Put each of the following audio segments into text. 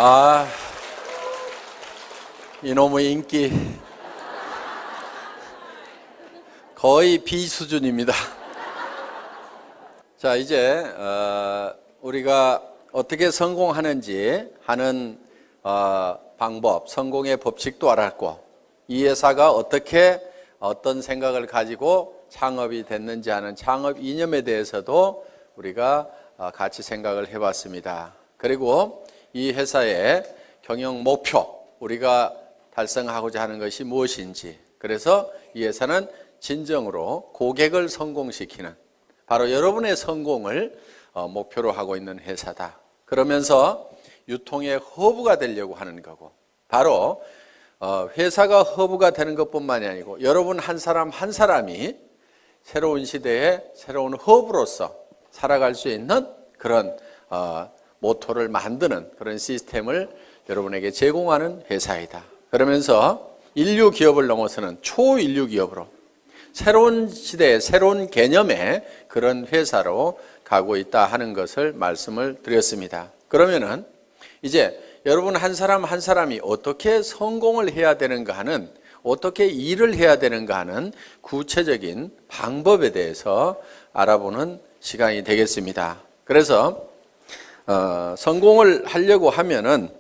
아, 이놈의 인기 거의 비수준입니다. 자, 이제 우리가 어떻게 성공하는지 하는 방법, 성공의 법칙도 알았고, 이 회사가 어떻게 어떤 생각을 가지고 창업이 됐는지 하는 창업 이념에 대해서도 우리가 같이 생각을 해봤습니다. 그리고 이 회사의 경영 목표, 우리가 달성하고자 하는 것이 무엇인지, 그래서 이 회사는 진정으로 고객을 성공시키는, 바로 여러분의 성공을 목표로 하고 있는 회사다. 그러면서 유통의 허브가 되려고 하는 거고, 바로 회사가 허브가 되는 것뿐만이 아니고 여러분 한 사람 한 사람이 새로운 시대에 새로운 허브로서 살아갈 수 있는 그런 모토를 만드는 그런 시스템을 여러분에게 제공하는 회사이다. 그러면서 인류 기업을 넘어서는 초인류 기업으로 새로운 시대의 새로운 개념의 그런 회사로 가고 있다 하는 것을 말씀을 드렸습니다. 그러면은 이제 여러분 한 사람 한 사람이 어떻게 성공을 해야 되는가 하는, 어떻게 일을 해야 되는가 하는 구체적인 방법에 대해서 알아보는 시간이 되겠습니다. 그래서 성공을 하려고 하면은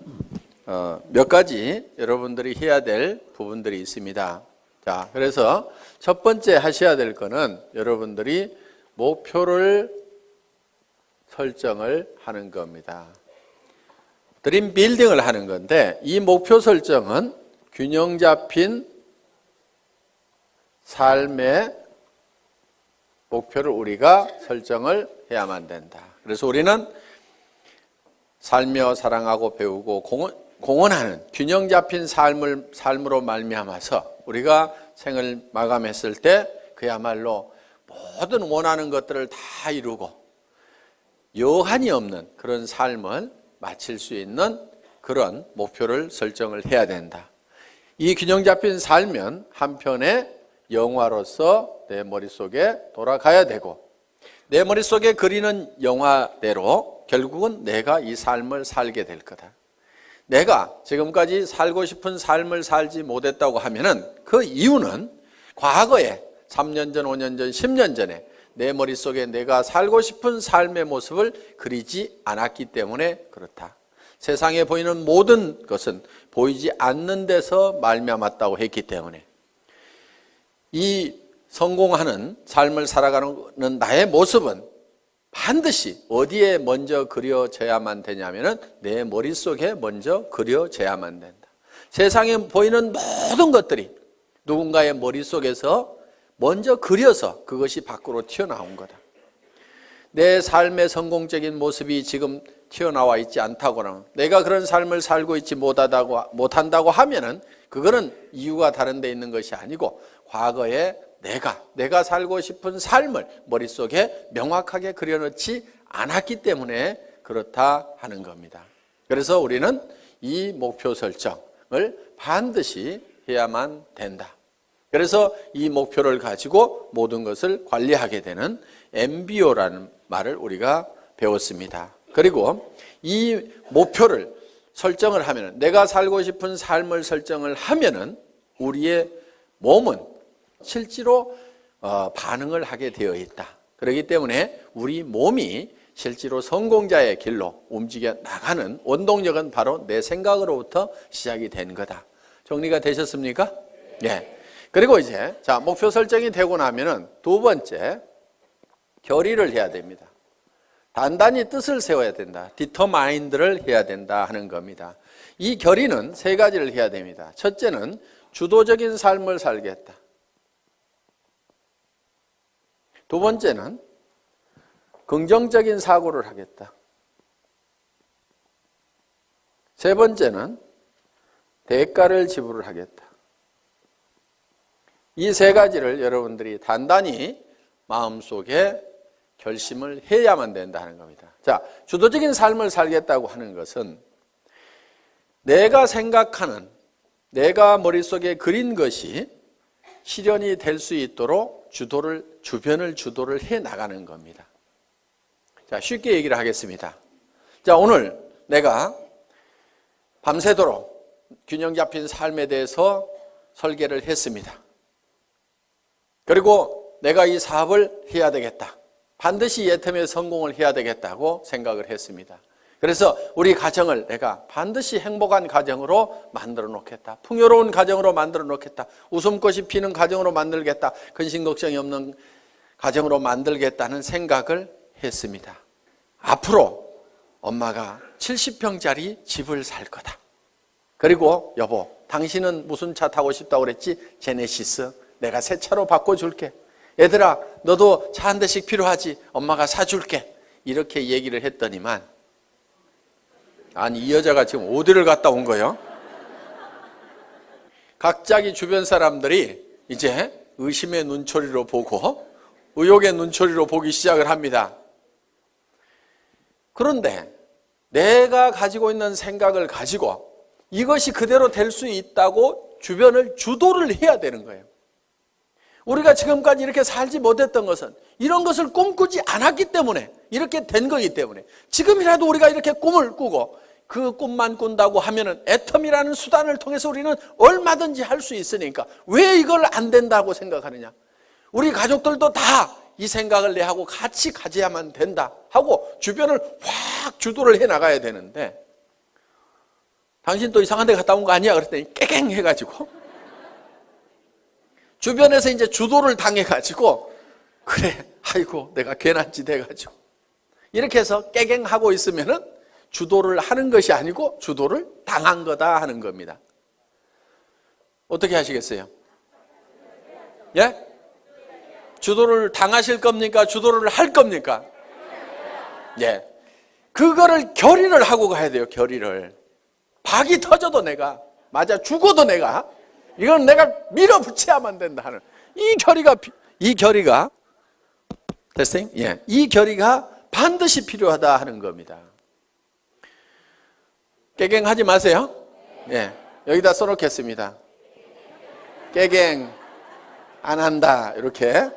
몇 가지 여러분들이 해야 될 부분들이 있습니다. 자, 그래서 첫 번째 하셔야 될 거는 여러분들이 목표를 설정을 하는 겁니다. 드림 빌딩을 하는 건데, 이 목표 설정은 균형 잡힌 삶의 목표를 우리가 설정을 해야만 된다. 그래서 우리는 살며 사랑하고 배우고 공헌하는 균형 잡힌 삶으로 말미암아서 우리가 생을 마감했을 때 그야말로 모든 원하는 것들을 다 이루고 여한이 없는 그런 삶을 마칠 수 있는 그런 목표를 설정을 해야 된다. 이 균형 잡힌 삶은 한편의 영화로서 내 머릿속에 돌아가야 되고, 내 머릿속에 그리는 영화대로 결국은 내가 이 삶을 살게 될 거다. 내가 지금까지 살고 싶은 삶을 살지 못했다고 하면은 그 이유는 과거에 3년 전, 5년 전, 10년 전에 내 머릿속에 내가 살고 싶은 삶의 모습을 그리지 않았기 때문에 그렇다. 세상에 보이는 모든 것은 보이지 않는 데서 말미암았다고 했기 때문에 이 성공하는 삶을 살아가는 나의 모습은 반드시 어디에 먼저 그려져야만 되냐면은 내 머릿속에 먼저 그려져야만 된다. 세상에 보이는 모든 것들이 누군가의 머릿속에서 먼저 그려서 그것이 밖으로 튀어나온 거다. 내 삶의 성공적인 모습이 지금 튀어나와 있지 않다거나 내가 그런 삶을 살고 있지 못한다고 하면은 그거는 이유가 다른 데 있는 것이 아니고 과거에 내가 살고 싶은 삶을 머릿속에 명확하게 그려놓지 않았기 때문에 그렇다 하는 겁니다. 그래서 우리는 이 목표 설정을 반드시 해야만 된다. 그래서 이 목표를 가지고 모든 것을 관리하게 되는 MBO라는 말을 우리가 배웠습니다. 그리고 이 목표를 설정을 하면, 내가 살고 싶은 삶을 설정을 하면은 우리의 몸은 실제로 반응을 하게 되어 있다. 그렇기 때문에 우리 몸이 실제로 성공자의 길로 움직여 나가는 원동력은 바로 내 생각으로부터 시작이 된 거다. 정리가 되셨습니까? 네. 그리고 이제 목표 설정이 되고 나면은 두 번째, 결의를 해야 됩니다. 단단히 뜻을 세워야 된다. 디터마인드를 해야 된다 하는 겁니다. 이 결의는 세 가지를 해야 됩니다. 첫째는 주도적인 삶을 살겠다. 두 번째는 긍정적인 사고를 하겠다. 세 번째는 대가를 지불을 하겠다. 이 세 가지를 여러분들이 단단히 마음속에 결심을 해야만 된다 하는 겁니다. 자, 주도적인 삶을 살겠다고 하는 것은 내가 생각하는, 내가 머릿속에 그린 것이 실현이 될 수 있도록 주변을 주도를 해 나가는 겁니다. 자, 쉽게 얘기를 하겠습니다. 자, 오늘 내가 밤새도록 균형 잡힌 삶에 대해서 설계를 했습니다. 그리고 내가 이 사업을 해야 되겠다. 반드시 예텀에 성공을 해야 되겠다고 생각을 했습니다. 그래서 우리 가정을 내가 반드시 행복한 가정으로 만들어 놓겠다. 풍요로운 가정으로 만들어 놓겠다. 웃음꽃이 피는 가정으로 만들겠다. 근심 걱정이 없는 가정으로 만들겠다는 생각을 했습니다. 앞으로 엄마가 70평짜리 집을 살 거다. 그리고 여보, 당신은 무슨 차 타고 싶다고 그랬지? 제네시스. 내가 새 차로 바꿔줄게. 얘들아, 너도 차 한 대씩 필요하지? 엄마가 사줄게. 이렇게 얘기를 했더니만, 아니 이 여자가 지금 어디를 갔다 온 거예요? 각자기 주변 사람들이 이제 의심의 눈초리로 보고 의혹의 눈초리로 보기 시작을 합니다. 그런데 내가 가지고 있는 생각을 가지고 이것이 그대로 될 수 있다고 주변을 주도를 해야 되는 거예요. 우리가 지금까지 이렇게 살지 못했던 것은 이런 것을 꿈꾸지 않았기 때문에 이렇게 된 거기 때문에 지금이라도 우리가 이렇게 꿈을 꾸고 그 꿈만 꾼다고 하면은 애텀이라는 수단을 통해서 우리는 얼마든지 할 수 있으니까 왜 이걸 안 된다고 생각하느냐? 우리 가족들도 다 이 생각을 내 하고 같이 가져야만 된다 하고 주변을 확 주도를 해 나가야 되는데 당신 또 이상한 데 갔다 온 거 아니야? 그랬더니 깨갱 해가지고 주변에서 이제 주도를 당해가지고 그래 아이고 내가 괜한 짓 해가지고 이렇게 해서 깨갱하고 있으면은 주도를 하는 것이 아니고 주도를 당한 거다 하는 겁니다. 어떻게 하시겠어요? 예? 주도를 당하실 겁니까? 주도를 할 겁니까? 예. 그거를 결의를 하고 가야 돼요. 결의를. 박이 터져도 내가 맞아 죽어도 내가 이건 내가 밀어붙여야만 된다 하는 이 결의가 됐어요? 예. 이 결의가 반드시 필요하다 하는 겁니다. 깨갱하지 마세요. 예. 여기다 써놓겠습니다. 깨갱 안 한다 이렇게.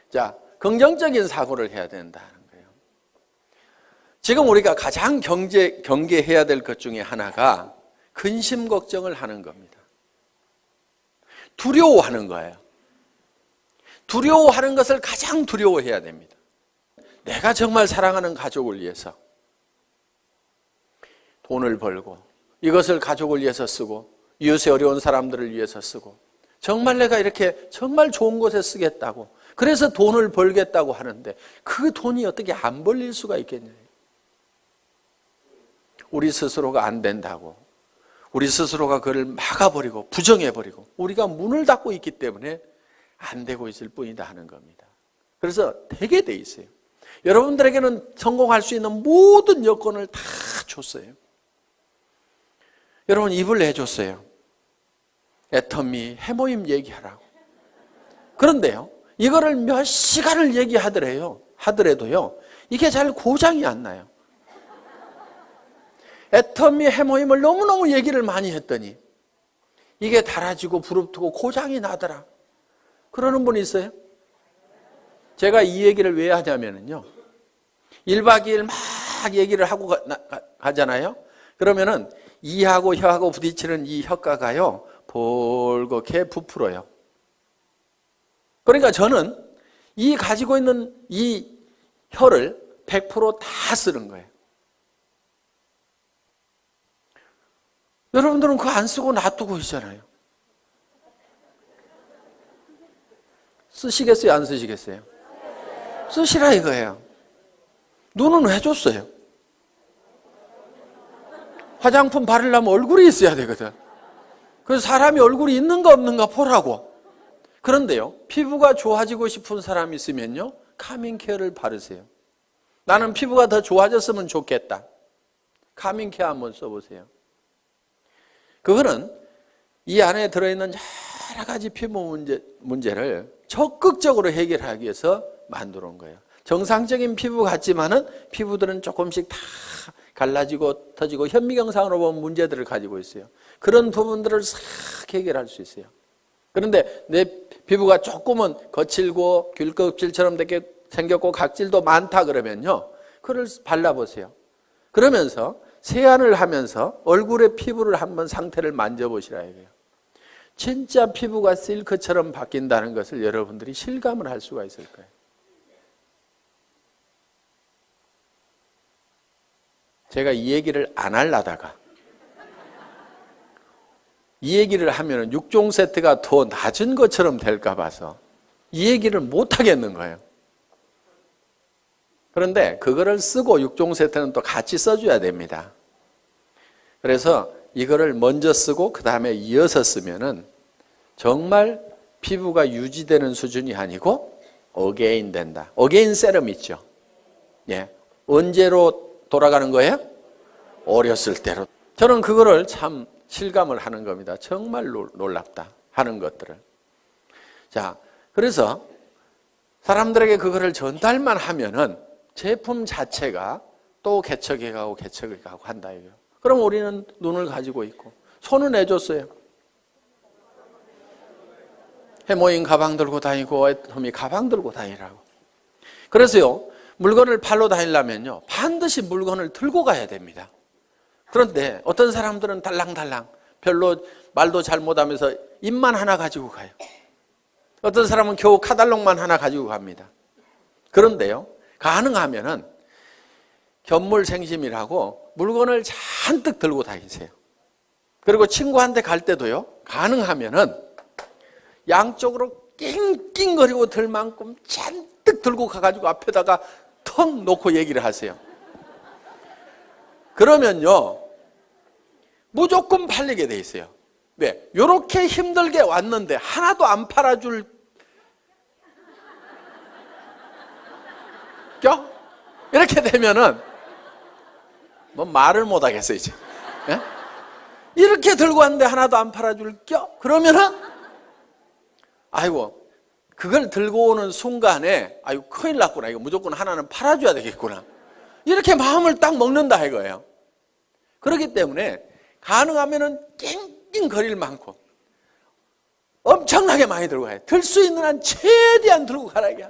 자, 긍정적인 사고를 해야 된다는 거예요. 지금 우리가 가장 경계해야 될 것 중에 하나가 근심 걱정을 하는 겁니다. 두려워하는 거예요. 두려워하는 것을 가장 두려워해야 됩니다. 내가 정말 사랑하는 가족을 위해서 돈을 벌고 이것을 가족을 위해서 쓰고 이웃에 어려운 사람들을 위해서 쓰고 정말 내가 이렇게 정말 좋은 곳에 쓰겠다고 그래서 돈을 벌겠다고 하는데 그 돈이 어떻게 안 벌릴 수가 있겠냐. 우리 스스로가 안 된다고 우리 스스로가 그를 막아버리고 부정해버리고 우리가 문을 닫고 있기 때문에 안 되고 있을 뿐이다 하는 겁니다. 그래서 되게 돼 있어요. 여러분들에게는 성공할 수 있는 모든 여건을 다 줬어요. 여러분 입을 내줬어요. 애터미 해모임 얘기하라고. 그런데요, 이거를 몇 시간을 하더라도요, 이게 잘 고장이 안 나요. 애터미 해모임을 너무너무 얘기를 많이 했더니 이게 달아지고 부릅뜨고 고장이 나더라. 그러는 분이 있어요? 제가 이 얘기를 왜 하냐면요, 1박 2일 막 얘기를 하고 가잖아요. 그러면은 이하고 혀하고 부딪히는 이 혀가가요 볼겋게 부풀어요. 그러니까 저는 이 가지고 있는 이 혀를 100% 다 쓰는 거예요. 여러분들은 그거 안 쓰고 놔두고 있잖아요. 쓰시겠어요? 안 쓰시겠어요? 쓰시라 이거예요. 눈은 왜 줬어요? 화장품 바르려면 얼굴이 있어야 되거든. 그래서 사람이 얼굴이 있는가 없는가 보라고. 그런데요, 피부가 좋아지고 싶은 사람이 있으면요, 카밍케어를 바르세요. 나는 피부가 더 좋아졌으면 좋겠다. 카밍케어 한번 써보세요. 그거는 이 안에 들어있는 여러 가지 피부 문제를 적극적으로 해결하기 위해서 만들어 온 거예요. 정상적인 피부 같지만은 피부들은 조금씩 다 갈라지고 터지고 현미경상으로 보면 문제들을 가지고 있어요. 그런 부분들을 싹 해결할 수 있어요. 그런데 내 피부가 조금은 거칠고 귤껍질처럼 생겼고 각질도 많다 그러면요, 그걸 발라보세요. 그러면서 세안을 하면서 얼굴의 피부를 한번 상태를 만져보시라 이거예요. 진짜 피부가 실크처럼 바뀐다는 것을 여러분들이 실감을 할 수가 있을 거예요. 제가 이 얘기를 안 하려다가 이 얘기를 하면 6종 세트가 더 낮은 것처럼 될까 봐서 이 얘기를 못 하겠는 거예요. 그런데 그거를 쓰고 6종 세트는 또 같이 써줘야 됩니다. 그래서 이거를 먼저 쓰고 그 다음에 이어서 쓰면은 정말 피부가 유지되는 수준이 아니고 어게인 된다. 어게인 세럼 있죠. 예. 언제로 돌아가는 거예요? 어렸을 때로. 저는 그거를 참 실감을 하는 겁니다. 정말 놀랍다 하는 것들을. 자, 그래서 사람들에게 그거를 전달만 하면은 제품 자체가 또 개척해 가고 한다 이거예요. 그럼 우리는 눈을 가지고 있고 손은 해줬어요. 해모인 가방 들고 다니고 애터미 가방 들고 다니라고. 그래서요, 물건을 팔러 다니려면요 반드시 물건을 들고 가야 됩니다. 그런데 어떤 사람들은 달랑달랑 별로 말도 잘 못하면서 입만 하나 가지고 가요. 어떤 사람은 겨우 카달록만 하나 가지고 갑니다. 그런데요, 가능하면은 견물생심이라고 물건을 잔뜩 들고 다니세요. 그리고 친구한테 갈 때도요, 가능하면은 양쪽으로 낑낑거리고 들 만큼 잔뜩 들고 가가지고 앞에다가 턱 놓고 얘기를 하세요. 그러면요 무조건 팔리게 돼 있어요. 왜? 이렇게 힘들게 왔는데 하나도 안 팔아줄 겨? 이렇게 되면은 뭐 말을 못 하겠어요 이제. 예? 이렇게 들고 왔는데 하나도 안 팔아줄 겨? 그러면은 아이고 그걸 들고 오는 순간에 아이고 큰일 났구나, 이거 무조건 하나는 팔아줘야 되겠구나, 이렇게 마음을 딱 먹는다 이거예요. 그렇기 때문에 가능하면은 낑낑거릴 만큼 엄청나게 많이 들고 가요. 들 수 있는 한 최대한 들고 가라 이게.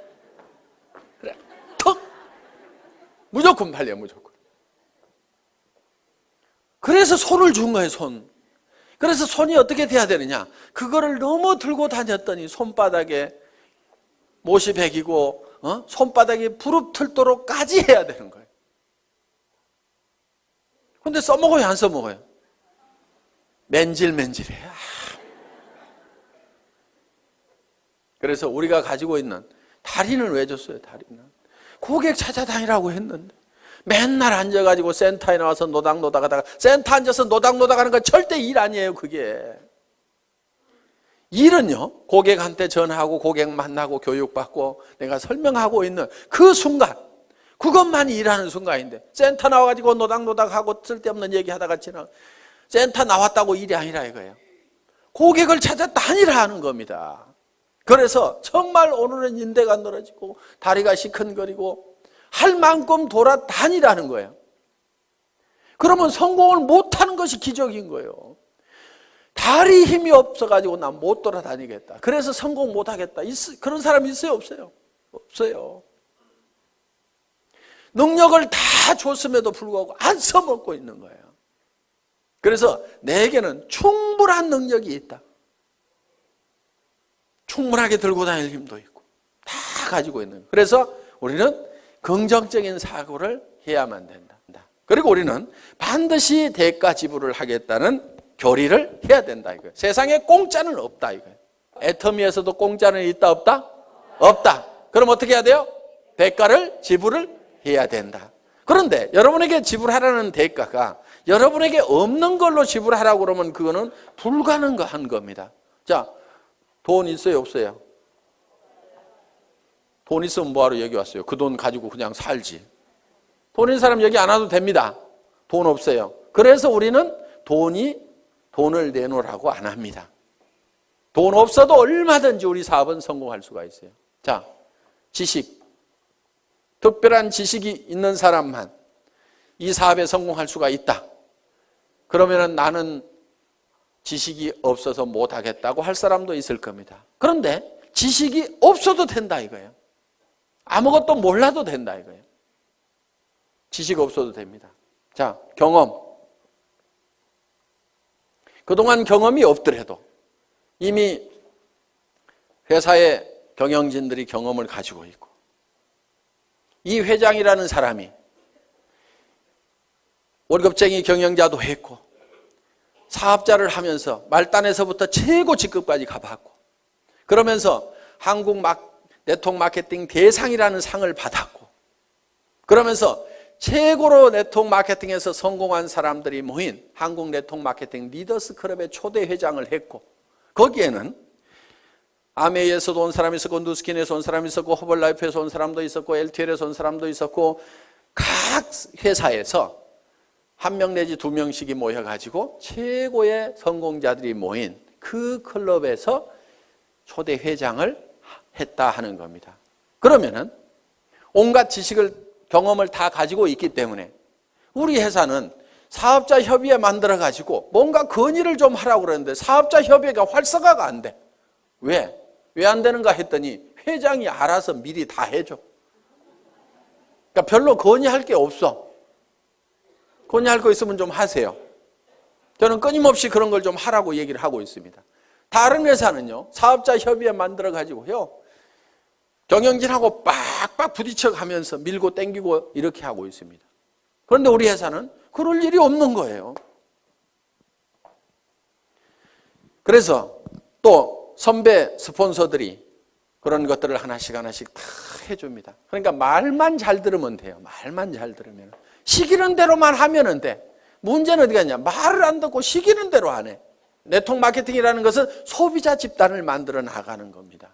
그래, 턱 무조건 팔려, 무조건. 그래서 손을 준 거예요, 손. 그래서 손이 어떻게 돼야 되느냐, 그거를 너무 들고 다녔더니 손바닥에 못이 베기고 손바닥이 부릅틀도록까지 해야 되는 거예요. 근데 써먹어요, 안 써먹어요? 맨질맨질해요. 그래서 우리가 가지고 있는 다리는 왜 줬어요? 다리는 고객 찾아다니라고 했는데 맨날 앉아가지고 센터에 나와서 노닥노닥 하다가, 센터 앉아서 노닥노닥 하는 건 절대 일 아니에요. 그게 일은요, 고객한테 전화하고 고객 만나고 교육받고 내가 설명하고 있는 그 순간, 그것만이 일하는 순간인데 센터 나와가지고 노닥노닥하고 쓸데없는 얘기하다가 지나 센터 나왔다고 일이 아니라 이거예요. 고객을 찾아 다니라 하는 겁니다. 그래서 정말 오늘은 인대가 늘어지고 다리가 시큰거리고 할 만큼 돌아다니라는 거예요. 그러면 성공을 못하는 것이 기적인 거예요. 다리 힘이 없어가지고 난 못 돌아다니겠다, 그래서 성공 못하겠다, 그런 사람이 있어요? 없어요? 없어요. 능력을 다 줬음에도 불구하고 안 써먹고 있는 거예요. 그래서 내게는 충분한 능력이 있다, 충분하게 들고 다닐 힘도 있고 다 가지고 있는 거예요. 그래서 우리는 긍정적인 사고를 해야만 된다. 그리고 우리는 반드시 대가 지불을 하겠다는 교리를 해야 된다 이거예요. 세상에 공짜는 없다 이거예요. 애터미에서도 공짜는 있다 없다? 없다. 그럼 어떻게 해야 돼요? 대가를 지불을 해야 된다. 그런데 여러분에게 지불하라는 대가가 여러분에게 없는 걸로 지불하라고 그러면 그거는 불가능한 겁니다. 자, 돈 있어요 없어요? 돈 있으면 뭐하러 여기 왔어요? 그 돈 가지고 그냥 살지. 돈 있는 사람 여기 안 와도 됩니다. 돈 없어요. 그래서 우리는 돈을 내놓으라고 안 합니다. 돈 없어도 얼마든지 우리 사업은 성공할 수가 있어요. 자, 지식, 특별한 지식이 있는 사람만 이 사업에 성공할 수가 있다. 그러면 나는 지식이 없어서 못하겠다고 할 사람도 있을 겁니다. 그런데 지식이 없어도 된다 이거예요. 아무것도 몰라도 된다 이거예요. 지식 없어도 됩니다. 자, 경험. 그동안 경험이 없더라도 이미 회사의 경영진들이 경험을 가지고 있고, 이 회장이라는 사람이 월급쟁이 경영자도 했고 사업자를 하면서 말단에서부터 최고 직급까지 가봤고, 그러면서 한국 네트워크 마케팅 대상이라는 상을 받았고, 그러면서 최고로 네트워크 마케팅에서 성공한 사람들이 모인 한국 네트워크 마케팅 리더스 클럽의 초대 회장을 했고, 거기에는 아메이에서도 온 사람이 있었고, 누스킨에서 온 사람이 있었고, 허벌라이프에서 온 사람도 있었고, LTL에서 온 사람도 있었고, 각 회사에서 한 명 내지 두 명씩이 모여가지고 최고의 성공자들이 모인 그 클럽에서 초대 회장을 했다 하는 겁니다. 그러면은 온갖 지식을, 경험을 다 가지고 있기 때문에 우리 회사는 사업자 협의회 만들어 가지고 뭔가 건의를 좀 하라고 그러는데 사업자 협의회가 활성화가 안 돼. 왜? 왜 안 되는가 했더니 회장이 알아서 미리 다 해줘. 그러니까 별로 건의할 게 없어. 건의할 거 있으면 좀 하세요. 저는 끊임없이 그런 걸 좀 하라고 얘기를 하고 있습니다. 다른 회사는요, 사업자 협의회 만들어 가지고요, 경영진하고 빡빡 부딪혀 가면서 밀고 땡기고 이렇게 하고 있습니다. 그런데 우리 회사는 그럴 일이 없는 거예요. 그래서 또 선배 스폰서들이 그런 것들을 하나씩 하나씩 다 해줍니다. 그러니까 말만 잘 들으면 돼요. 말만 잘 들으면. 시키는 대로만 하면 돼. 문제는 어디 갔냐? 말을 안 듣고 시키는 대로 안 해. 네트워크 마케팅이라는 것은 소비자 집단을 만들어 나가는 겁니다.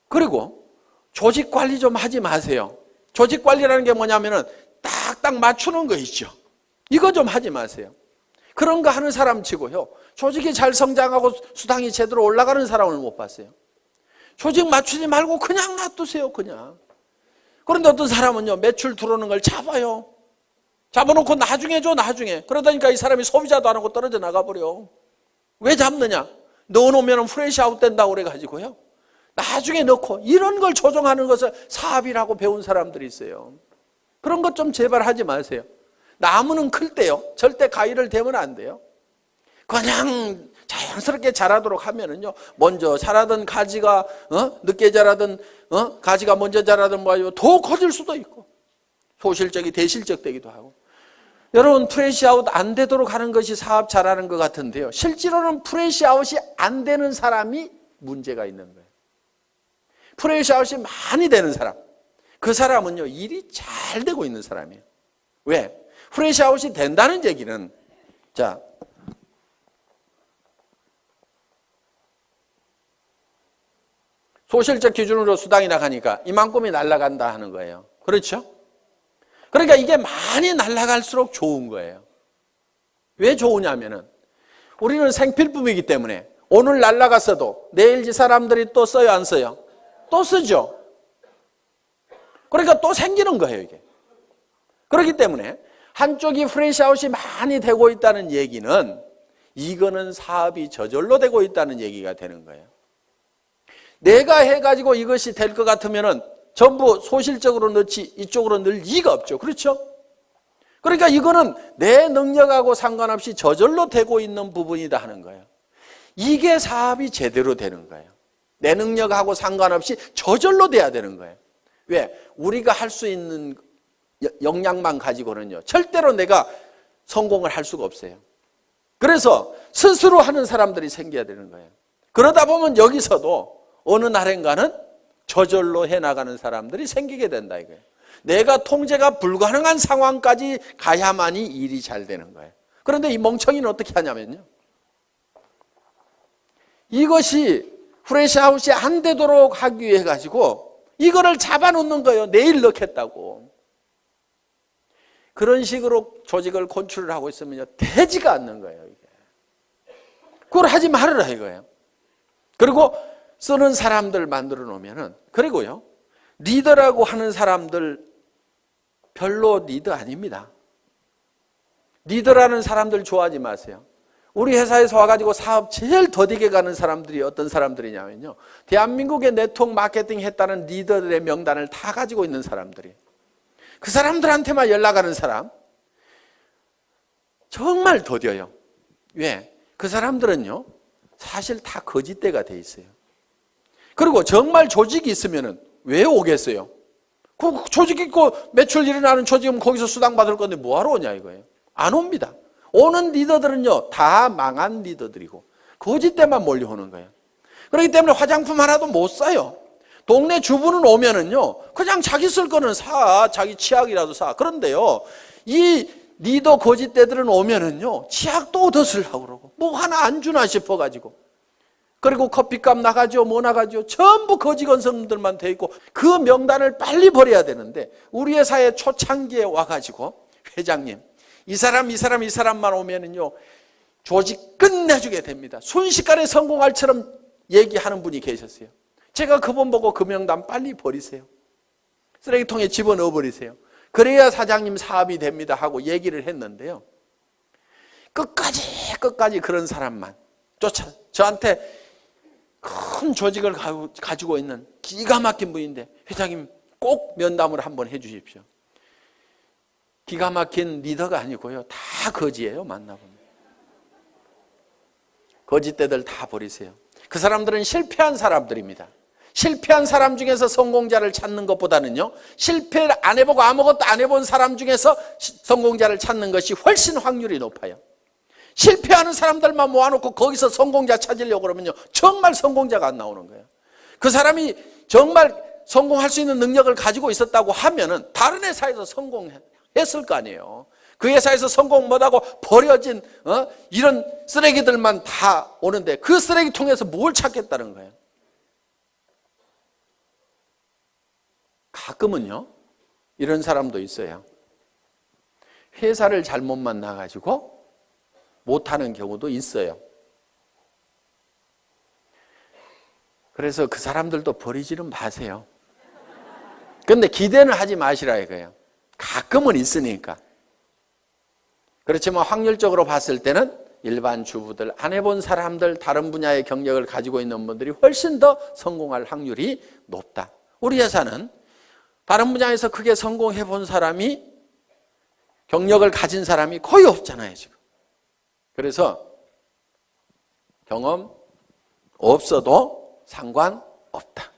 그리고 조직 관리 좀 하지 마세요. 조직 관리라는 게 뭐냐면은 딱딱 맞추는 거 있죠. 이거 좀 하지 마세요. 그런 거 하는 사람 치고요, 조직이 잘 성장하고 수당이 제대로 올라가는 사람을 못 봤어요. 조직 맞추지 말고 그냥 놔두세요. 그냥. 그런데 어떤 사람은요, 매출 들어오는 걸 잡아요. 잡아놓고 나중에 줘, 나중에. 그러다니까 이 사람이 소비자도 안 하고 떨어져 나가버려. 왜 잡느냐? 넣어놓으면 프레시 아웃 된다고 그래가지고요, 나중에 넣고, 이런 걸 조정하는 것을 사업이라고 배운 사람들이 있어요. 그런 것 좀 제발 하지 마세요. 나무는 클 때요, 절대 가위를 대면 안 돼요. 그냥 자연스럽게 자라도록 하면은요, 먼저 자라던 가지가 늦게 자라던 가지가 먼저 자라던 뭐 더 커질 수도 있고, 소실적이 대실적 되기도 하고. 여러분, 프레시 아웃 안 되도록 하는 것이 사업 잘하는 것 같은데요, 실제로는 프레시 아웃이 안 되는 사람이 문제가 있는 거예요. 프레시 아웃이 많이 되는 사람, 그 사람은요, 일이 잘 되고 있는 사람이에요. 왜? 프레시 아웃이 된다는 얘기는, 자, 소실적 기준으로 수당이 나가니까 이만큼이 날아간다 하는 거예요. 그렇죠? 그러니까 이게 많이 날아갈수록 좋은 거예요. 왜 좋으냐면은 우리는 생필품이기 때문에 오늘 날아갔어도 내일 이 사람들이 또 써요, 안 써요? 또 쓰죠. 그러니까 또 생기는 거예요, 이게. 그렇기 때문에 한쪽이 프레시아웃이 많이 되고 있다는 얘기는 이거는 사업이 저절로 되고 있다는 얘기가 되는 거예요. 내가 해가지고 이것이 될 것 같으면은 전부 소실적으로 넣지 이쪽으로 넣을 이유가 없죠. 그렇죠? 그러니까 이거는 내 능력하고 상관없이 저절로 되고 있는 부분이다 하는 거예요. 이게 사업이 제대로 되는 거예요. 내 능력하고 상관없이 저절로 돼야 되는 거예요. 왜? 우리가 할 수 있는 역량만 가지고는요, 절대로 내가 성공을 할 수가 없어요. 그래서 스스로 하는 사람들이 생겨야 되는 거예요. 그러다 보면 여기서도 어느 날인가는 저절로 해나가는 사람들이 생기게 된다 이거예요. 내가 통제가 불가능한 상황까지 가야만이 일이 잘 되는 거예요. 그런데 이 멍청이는 어떻게 하냐면요, 이것이 프레시아웃이 안 되도록 하기 위해 가지고 이거를 잡아놓는 거예요. 내일 넣겠다고. 그런 식으로 조직을 컨트롤 하고 있으면요, 되지가 않는 거예요. 이게. 그걸 하지 말으라 이거예요. 그리고 쓰는 사람들 만들어 놓으면은, 그리고요, 리더라고 하는 사람들 별로 리더 아닙니다. 리더라는 사람들 좋아하지 마세요. 우리 회사에서 와가지고 사업 제일 더디게 가는 사람들이 어떤 사람들이냐면요, 대한민국의 네트워크 마케팅 했다는 리더들의 명단을 다 가지고 있는 사람들이, 그 사람들한테만 연락하는 사람 정말 더뎌요. 왜? 그 사람들은요, 사실 다 거짓대가 돼 있어요. 그리고 정말 조직이 있으면은 왜 오겠어요? 그 조직 있고 매출 일어나는 조직은 거기서 수당 받을 건데 뭐하러 오냐 이거예요. 안 옵니다. 오는 리더들은요, 다 망한 리더들이고 거짓대만 몰려오는 거예요. 그렇기 때문에 화장품 하나도 못 사요. 동네 주부는 오면은요, 그냥 자기 쓸 거는 사, 자기 치약이라도 사. 그런데요, 이 리더 거짓대들은 오면은요, 치약도 얻어 쓰려고 그러고 뭐 하나 안 주나 싶어가지고, 그리고 커피값 나가죠, 뭐 나가죠. 전부 거지건성들만 돼 있고 그 명단을 빨리 버려야 되는데, 우리 회사의 초창기에 와가지고 회장님, 이 사람만 오면은요, 조직 끝내주게 됩니다. 순식간에 성공할처럼 얘기하는 분이 계셨어요. 제가 그분 보고 그 명단 빨리 버리세요. 쓰레기통에 집어넣어 버리세요. 그래야 사장님 사업이 됩니다 하고 얘기를 했는데요. 끝까지 그런 사람만 쫓아, 저한테 큰 조직을 가지고 있는 기가 막힌 분인데, 회장님 꼭 면담을 한번 해 주십시오. 기가 막힌 리더가 아니고요, 다 거지예요. 만나보면 거짓대들 다 버리세요. 그 사람들은 실패한 사람들입니다. 실패한 사람 중에서 성공자를 찾는 것보다는요, 실패를 안 해보고 아무것도 안 해본 사람 중에서 성공자를 찾는 것이 훨씬 확률이 높아요. 실패하는 사람들만 모아놓고 거기서 성공자 찾으려고 그러면요, 정말 성공자가 안 나오는 거예요. 그 사람이 정말 성공할 수 있는 능력을 가지고 있었다고 하면은 다른 회사에서 성공했을 거 아니에요. 그 회사에서 성공 못하고 버려진 이런 쓰레기들만 다 오는데, 그 쓰레기통에서 뭘 찾겠다는 거예요. 가끔은요, 이런 사람도 있어요. 회사를 잘못 만나가지고 못하는 경우도 있어요. 그래서 그 사람들도 버리지는 마세요. 근데 기대는 하지 마시라 이거예요. 가끔은 있으니까. 그렇지만 확률적으로 봤을 때는 일반 주부들, 안 해본 사람들, 다른 분야의 경력을 가지고 있는 분들이 훨씬 더 성공할 확률이 높다. 우리 회사는 다른 분야에서 크게 성공해 본 사람이, 경력을 가진 사람이 거의 없잖아요, 지금. 그래서 경험 없어도 상관없다.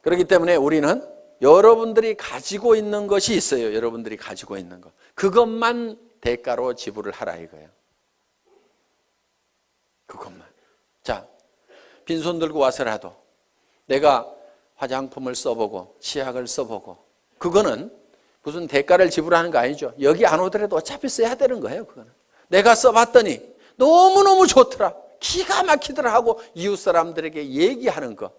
그렇기 때문에 우리는 여러분들이 가지고 있는 것이 있어요. 여러분들이 가지고 있는 것. 그것만 대가로 지불을 하라 이거예요. 그것만. 자, 빈손 들고 와서라도 내가 화장품을 써보고 치약을 써보고, 그거는 무슨 대가를 지불하는 거 아니죠. 여기 안 오더라도 어차피 써야 되는 거예요. 그거는 내가 써봤더니 너무너무 좋더라, 기가 막히더라 하고 이웃 사람들에게 얘기하는 거.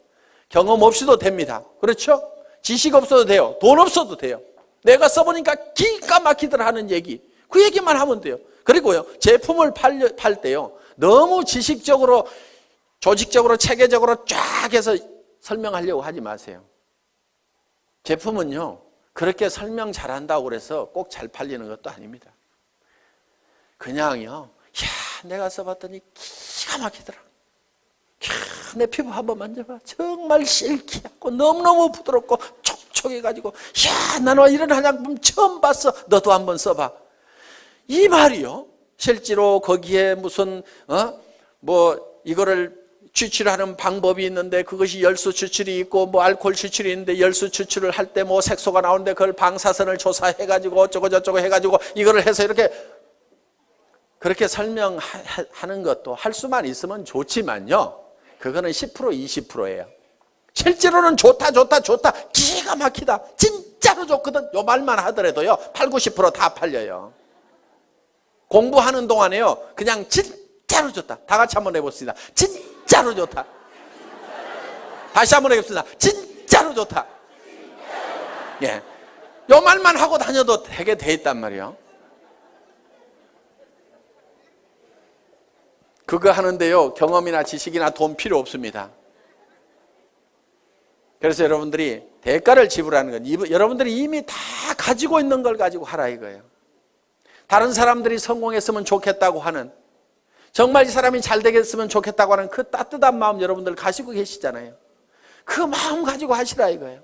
경험 없이도 됩니다. 그렇죠? 지식 없어도 돼요. 돈 없어도 돼요. 내가 써보니까 기가 막히더라 하는 얘기, 그 얘기만 하면 돼요. 그리고요, 제품을 팔 때요, 너무 지식적으로, 조직적으로, 체계적으로 쫙 해서 설명하려고 하지 마세요. 제품은요, 그렇게 설명 잘한다고 그래서 꼭 잘 팔리는 것도 아닙니다. 그냥요, 야, 내가 써봤더니 기가 막히더라. 야, 내 피부 한번 만져봐. 정말 실키하고 너무너무 부드럽고 촉촉해가지고, 야, 나는 이런 화장품 처음 봤어. 너도 한번 써봐. 이 말이요, 실제로 거기에 무슨 뭐 이거를 추출하는 방법이 있는데, 그것이 열수 추출이 있고 뭐 알코올 추출이 있는데, 열수 추출을 할 때 뭐 색소가 나오는데 그걸 방사선을 조사해가지고 어쩌고 저쩌고 해가지고 이거를 해서 이렇게, 그렇게 설명하는 것도 할 수만 있으면 좋지만요, 그거는 10% 20%예요. 실제로는 좋다 기가 막히다, 진짜로 좋거든, 요 말만 하더라도요 8, 90% 다 팔려요. 공부하는 동안에요, 그냥 진짜로 좋다, 다 같이 한번 해봅시다. 진짜로 좋다. 다시 한번 해봅시다. 진짜로 좋다. 예, 요 말만 하고 다녀도 되게 돼 있단 말이에요. 그거 하는데요, 경험이나 지식이나 돈 필요 없습니다. 그래서 여러분들이 대가를 지불하는 건, 여러분들이 이미 다 가지고 있는 걸 가지고 하라 이거예요. 다른 사람들이 성공했으면 좋겠다고 하는, 정말 이 사람이 잘 되겠으면 좋겠다고 하는 그 따뜻한 마음 여러분들 가지고 계시잖아요. 그 마음 가지고 하시라 이거예요.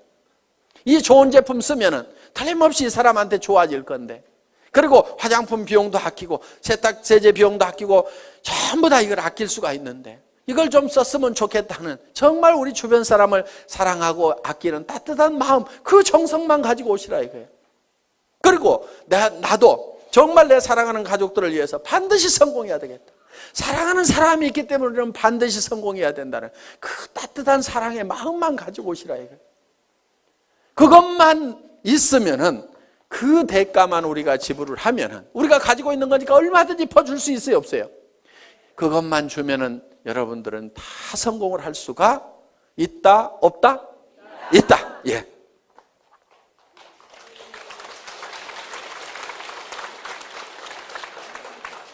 이 좋은 제품 쓰면은 틀림없이 이 사람한테 좋아질 건데, 그리고 화장품 비용도 아끼고 세탁세제 비용도 아끼고 전부 다 이걸 아낄 수가 있는데 이걸 좀 썼으면 좋겠다는 정말 우리 주변 사람을 사랑하고 아끼는 따뜻한 마음, 그 정성만 가지고 오시라 이거예요. 그리고 나도 정말 내 사랑하는 가족들을 위해서 반드시 성공해야 되겠다. 사랑하는 사람이 있기 때문에 우리는 반드시 성공해야 된다는 그 따뜻한 사랑의 마음만 가지고 오시라 이거예요. 그것만 있으면은 그 대가만 우리가 지불을 하면은 우리가 가지고 있는 거니까 얼마든지 퍼줄 수 있어요, 없어요? 그것만 주면은 여러분들은 다 성공을 할 수가 있다, 없다? 있다. 예.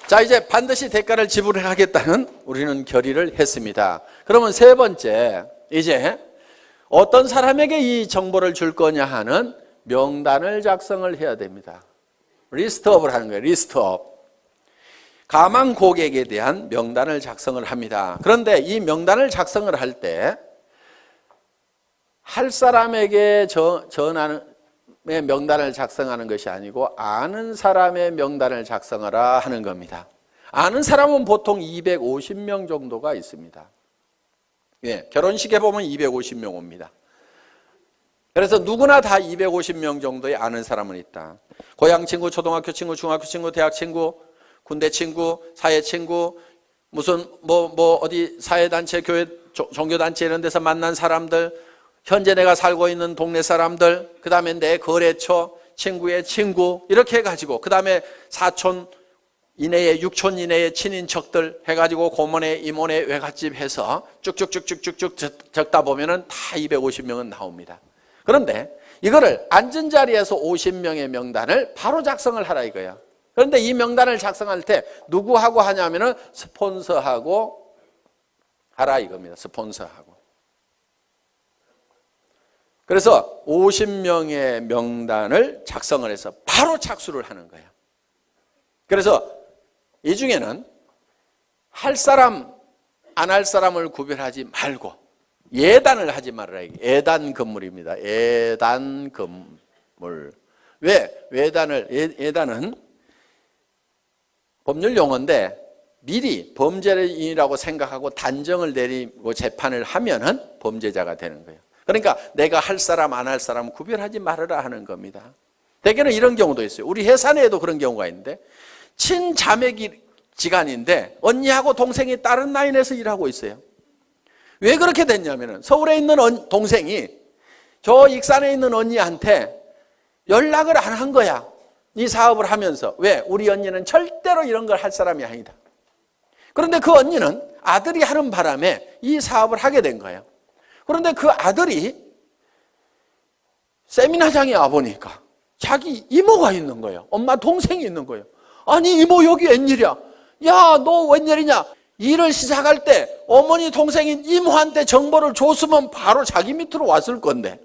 자, 이제 반드시 대가를 지불하겠다는 우리는 결의를 했습니다. 그러면 세 번째, 이제 어떤 사람에게 이 정보를 줄 거냐 하는 명단을 작성을 해야 됩니다. 리스트업을 하는 거예요. 리스트업. 가망 고객에 대한 명단을 작성을 합니다. 그런데 이 명단을 작성을 할 때 할 사람에게 전하는 명단을 작성하는 것이 아니고 아는 사람의 명단을 작성하라 하는 겁니다. 아는 사람은 보통 250명 정도가 있습니다. 예, 결혼식에 보면 250명 옵니다. 그래서 누구나 다 250명 정도의 아는 사람은 있다. 고향 친구, 초등학교 친구, 중학교 친구, 대학 친구, 군대 친구, 사회 친구, 무슨 어디 사회단체, 교회, 종교단체 이런 데서 만난 사람들, 현재 내가 살고 있는 동네 사람들, 그 다음에 내 거래처, 친구의 친구 이렇게 해가지고 그 다음에 사촌 이내에, 육촌 이내의 친인척들 해가지고 고모네, 이모네, 외갓집 해서 쭉쭉쭉쭉쭉쭉 적다 보면은 다 250명은 나옵니다. 그런데 이거를 앉은 자리에서 50명의 명단을 바로 작성을 하라 이거야. 그런데 이 명단을 작성할 때 누구하고 하냐면은 스폰서하고 하라 이겁니다. 스폰서하고. 그래서 50명의 명단을 작성을 해서 바로 착수를 하는 거예요. 그래서 이 중에는 할 사람, 안 할 사람을 구별하지 말고 예단을 하지 말아라. 예단 건물입니다. 예단 건물. 왜? 예단은 법률 용어인데 미리 범죄인이라고 생각하고 단정을 내리고 재판을 하면은 범죄자가 되는 거예요. 그러니까 내가 할 사람, 안 할 사람 구별하지 말아라 하는 겁니다. 대개는 이런 경우도 있어요. 우리 회사 내에도 그런 경우가 있는데 친자매지간인데 언니하고 동생이 다른 라인에서 일하고 있어요. 왜 그렇게 됐냐면은 서울에 있는 동생이 저 익산에 있는 언니한테 연락을 안 한 거야. 이 사업을 하면서. 왜? 우리 언니는 절대로 이런 걸 할 사람이 아니다. 그런데 그 언니는 아들이 하는 바람에 이 사업을 하게 된 거예요. 그런데 그 아들이 세미나장에 와보니까 자기 이모가 있는 거예요. 엄마 동생이 있는 거예요. 아니 이모 여기 웬일이야? 야 너 웬일이냐? 일을 시작할 때 어머니 동생인 이모한테 정보를 줬으면 바로 자기 밑으로 왔을 건데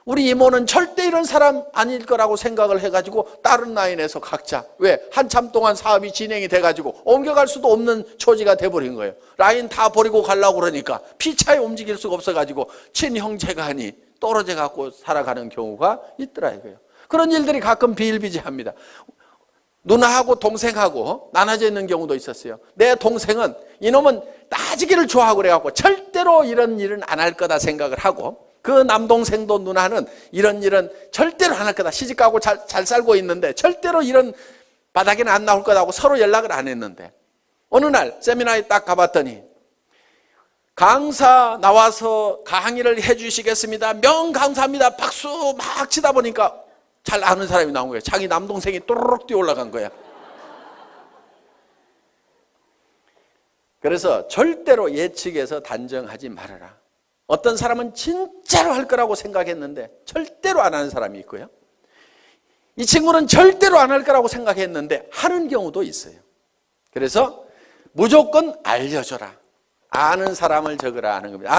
우리 이모는 절대 이런 사람 아닐 거라고 생각을 해가지고 다른 라인에서 각자 왜? 한참 동안 사업이 진행이 돼가지고 옮겨갈 수도 없는 처지가 돼버린 거예요. 라인 다 버리고 가려고 그러니까 피차에 움직일 수가 없어가지고 친형제간이 떨어져 갖고 살아가는 경우가 있더라 이거예요. 그런 일들이 가끔 비일비재합니다. 누나하고 동생하고 나눠져 있는 경우도 있었어요. 내 동생은 이놈은 따지기를 좋아하고 그래갖고 절대로 이런 일은 안 할 거다 생각을 하고 그 남동생도 누나는 이런 일은 절대로 안 할 거다. 시집가고 잘 살고 있는데 절대로 이런 바닥에는 안 나올 거다고 서로 연락을 안 했는데 어느 날 세미나에 딱 가봤더니 강사 나와서 강의를 해주시겠습니다. 명강사입니다. 박수 막 치다 보니까 잘 아는 사람이 나온 거예요. 자기 남동생이 또르륵 뛰어 올라간 거야. 그래서 절대로 예측해서 단정하지 말아라. 어떤 사람은 진짜로 할 거라고 생각했는데 절대로 안 하는 사람이 있고요. 이 친구는 절대로 안 할 거라고 생각했는데 하는 경우도 있어요. 그래서 무조건 알려줘라. 아는 사람을 적으라 하는 겁니다.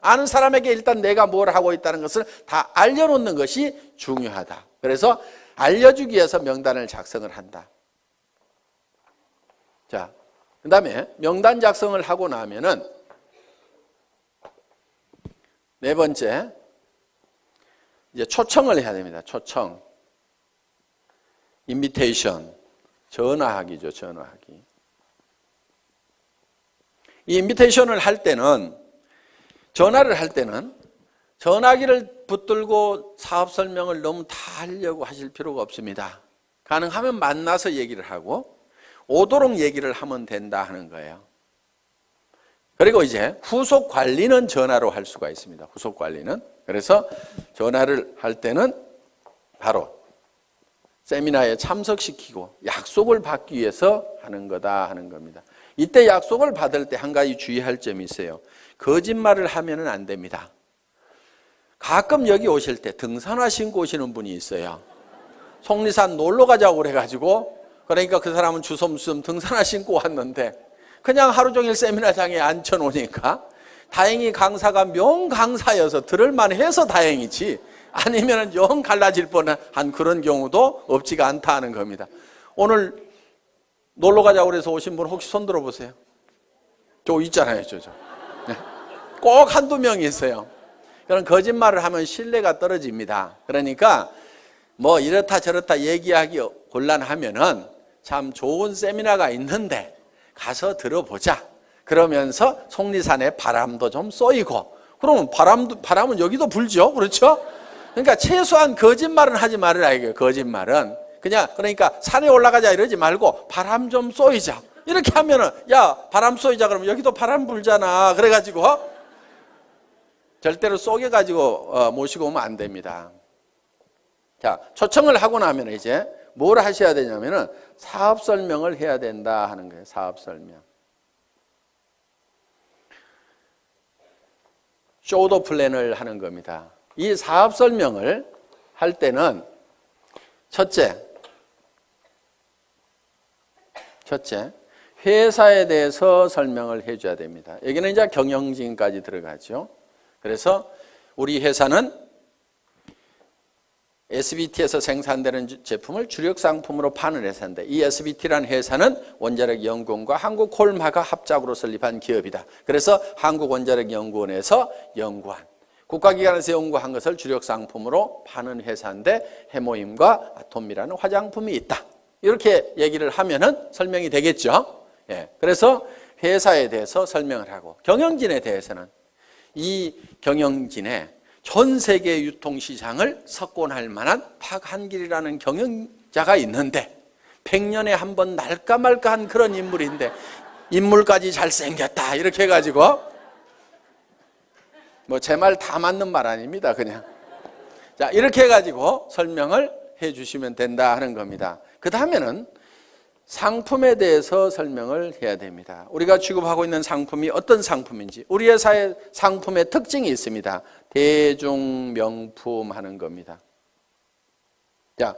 아는 사람에게 일단 내가 뭘 하고 있다는 것을 다 알려놓는 것이 중요하다. 그래서 알려주기 위해서 명단을 작성을 한다. 자, 그 다음에 명단 작성을 하고 나면은 네 번째, 이제 초청을 해야 됩니다. 초청. 인비테이션, 전화하기죠. 전화하기. 이 인비테이션을 할 때는, 전화를 할 때는 전화기를 붙들고 사업 설명을 너무 다 하려고 하실 필요가 없습니다. 가능하면 만나서 얘기를 하고 오도록 얘기를 하면 된다 하는 거예요. 그리고 이제 후속 관리는 전화로 할 수가 있습니다. 후속 관리는. 그래서 전화를 할 때는 바로 세미나에 참석시키고 약속을 받기 위해서 하는 거다 하는 겁니다. 이때 약속을 받을 때 한 가지 주의할 점이 있어요. 거짓말을 하면은 안 됩니다. 가끔 여기 오실 때 등산화 신고 오시는 분이 있어요. 속리산 놀러 가자고 그래가지고, 그러니까 그 사람은 주섬주섬 등산화 신고 왔는데 그냥 하루 종일 세미나장에 앉혀놓으니까, 다행히 강사가 명강사여서 들을만 해서 다행이지, 아니면 영 갈라질 뻔한 그런 경우도 없지가 않다 하는 겁니다. 오늘 놀러 가자고 그래서 오신 분 혹시 손 들어보세요. 저 있잖아요. 저. 꼭 한두 명이 있어요. 그런 거짓말을 하면 신뢰가 떨어집니다. 그러니까 뭐 이렇다 저렇다 얘기하기 곤란하면은 참 좋은 세미나가 있는데 가서 들어보자. 그러면서 속리산에 바람도 좀 쏘이고, 그러면 바람은 여기도 불죠. 그렇죠? 그러니까 최소한 거짓말은 하지 말으라 이거예요. 거짓말은 그러니까 산에 올라가자 이러지 말고 바람 좀 쏘이자 이렇게 하면은, 야 바람 쏘이자 그러면 여기도 바람 불잖아. 그래가지고 절대로 쏘개가지고 모시고 오면 안 됩니다. 자, 초청을 하고 나면 이제 뭘 하셔야 되냐면은 사업 설명을 해야 된다 하는 거예요. 사업 설명. 쇼더 플랜을 하는 겁니다. 이 사업 설명을 할 때는 첫째, 회사에 대해서 설명을 해줘야 됩니다. 여기는 이제 경영진까지 들어가죠. 그래서 우리 회사는 SBT에서 생산되는 제품을 주력 상품으로 파는 회사인데, 이 SBT라는 회사는 원자력연구원과 한국콜마가 합작으로 설립한 기업이다. 그래서 한국원자력연구원에서 연구한, 국가기관에서 연구한 것을 주력 상품으로 파는 회사인데 해모임과 아톰이라는 화장품이 있다. 이렇게 얘기를 하면은 설명이 되겠죠. 예. 그래서 회사에 대해서 설명을 하고, 경영진에 대해서는 이 경영진의 전 세계 유통시장을 석권할 만한 박한길이라는 경영자가 있는데 100년에 한 번 날까 말까한 그런 인물인데 인물까지 잘생겼다 이렇게 해가지고, 뭐 제 말 다 맞는 말 아닙니다. 그냥 자 이렇게 해가지고 설명을 해주시면 된다 하는 겁니다. 그 다음에는 상품에 대해서 설명을 해야 됩니다. 우리가 취급하고 있는 상품이 어떤 상품인지, 우리 회사의 상품의 특징이 있습니다. 대중명품 하는 겁니다. 자,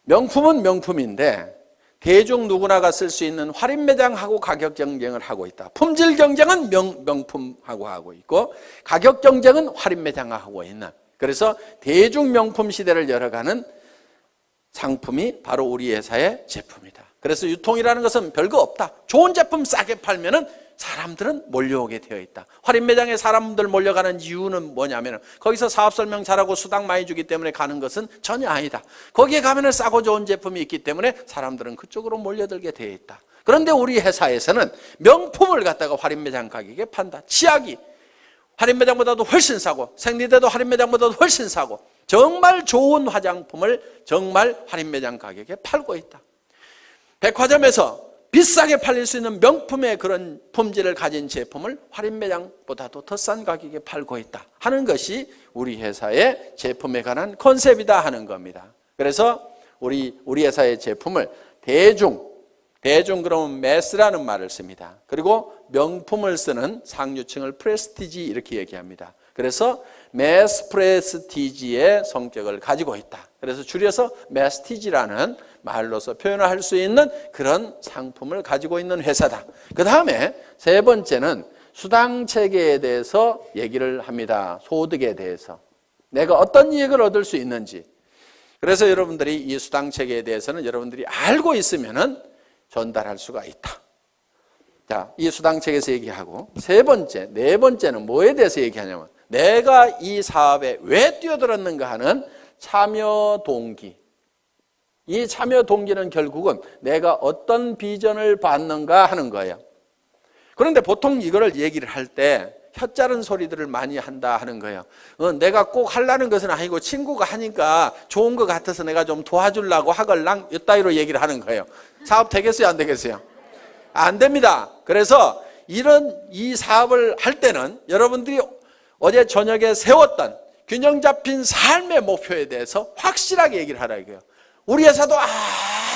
명품은 명품인데 대중 누구나가 쓸 수 있는 할인매장하고 가격 경쟁을 하고 있다. 품질 경쟁은 명품하고 하고 있고, 가격 경쟁은 할인매장하고 있는, 그래서 대중명품 시대를 열어가는 상품이 바로 우리 회사의 제품이다. 그래서 유통이라는 것은 별거 없다. 좋은 제품 싸게 팔면은 사람들은 몰려오게 되어 있다. 할인 매장에 사람들 몰려가는 이유는 뭐냐면 거기서 사업 설명 잘하고 수당 많이 주기 때문에 가는 것은 전혀 아니다. 거기에 가면은 싸고 좋은 제품이 있기 때문에 사람들은 그쪽으로 몰려들게 되어 있다. 그런데 우리 회사에서는 명품을 갖다가 할인 매장 가격에 판다. 치약이 할인 매장보다도 훨씬 싸고, 생리대도 할인 매장보다도 훨씬 싸고, 정말 좋은 화장품을 정말 할인 매장 가격에 팔고 있다. 백화점에서 비싸게 팔릴 수 있는 명품의 그런 품질을 가진 제품을 할인 매장보다도 더 싼 가격에 팔고 있다 하는 것이 우리 회사의 제품에 관한 컨셉이다 하는 겁니다. 그래서 우리 회사의 제품을 대중 그러면 매스라는 말을 씁니다. 그리고 명품을 쓰는 상류층을 프레스티지 이렇게 얘기합니다. 그래서 매스 프레스티지의 성격을 가지고 있다. 그래서 줄여서 매스티지라는 말로서 표현할 수 있는 그런 상품을 가지고 있는 회사다. 그 다음에 세 번째는 수당 체계에 대해서 얘기를 합니다. 소득에 대해서 내가 어떤 이익을 얻을 수 있는지. 그래서 여러분들이 이 수당 체계에 대해서는 여러분들이 알고 있으면은 전달할 수가 있다. 자, 이 수당 체계에서 얘기하고, 네 번째는 뭐에 대해서 얘기하냐면 내가 이 사업에 왜 뛰어들었는가 하는 참여 동기. 이 참여 동기는 결국은 내가 어떤 비전을 받는가 하는 거예요. 그런데 보통 이거를 얘기를 할 때 혀짜른 소리들을 많이 한다 하는 거예요. 내가 꼭 하려는 것은 아니고 친구가 하니까 좋은 것 같아서 내가 좀 도와주려고 하걸랑 이따위로 얘기를 하는 거예요. 사업 되겠어요, 안 되겠어요? 안 됩니다. 그래서 이 사업을 할 때는 여러분들이 어제 저녁에 세웠던 균형 잡힌 삶의 목표에 대해서 확실하게 얘기를 하라 이거예요. 우리 회사도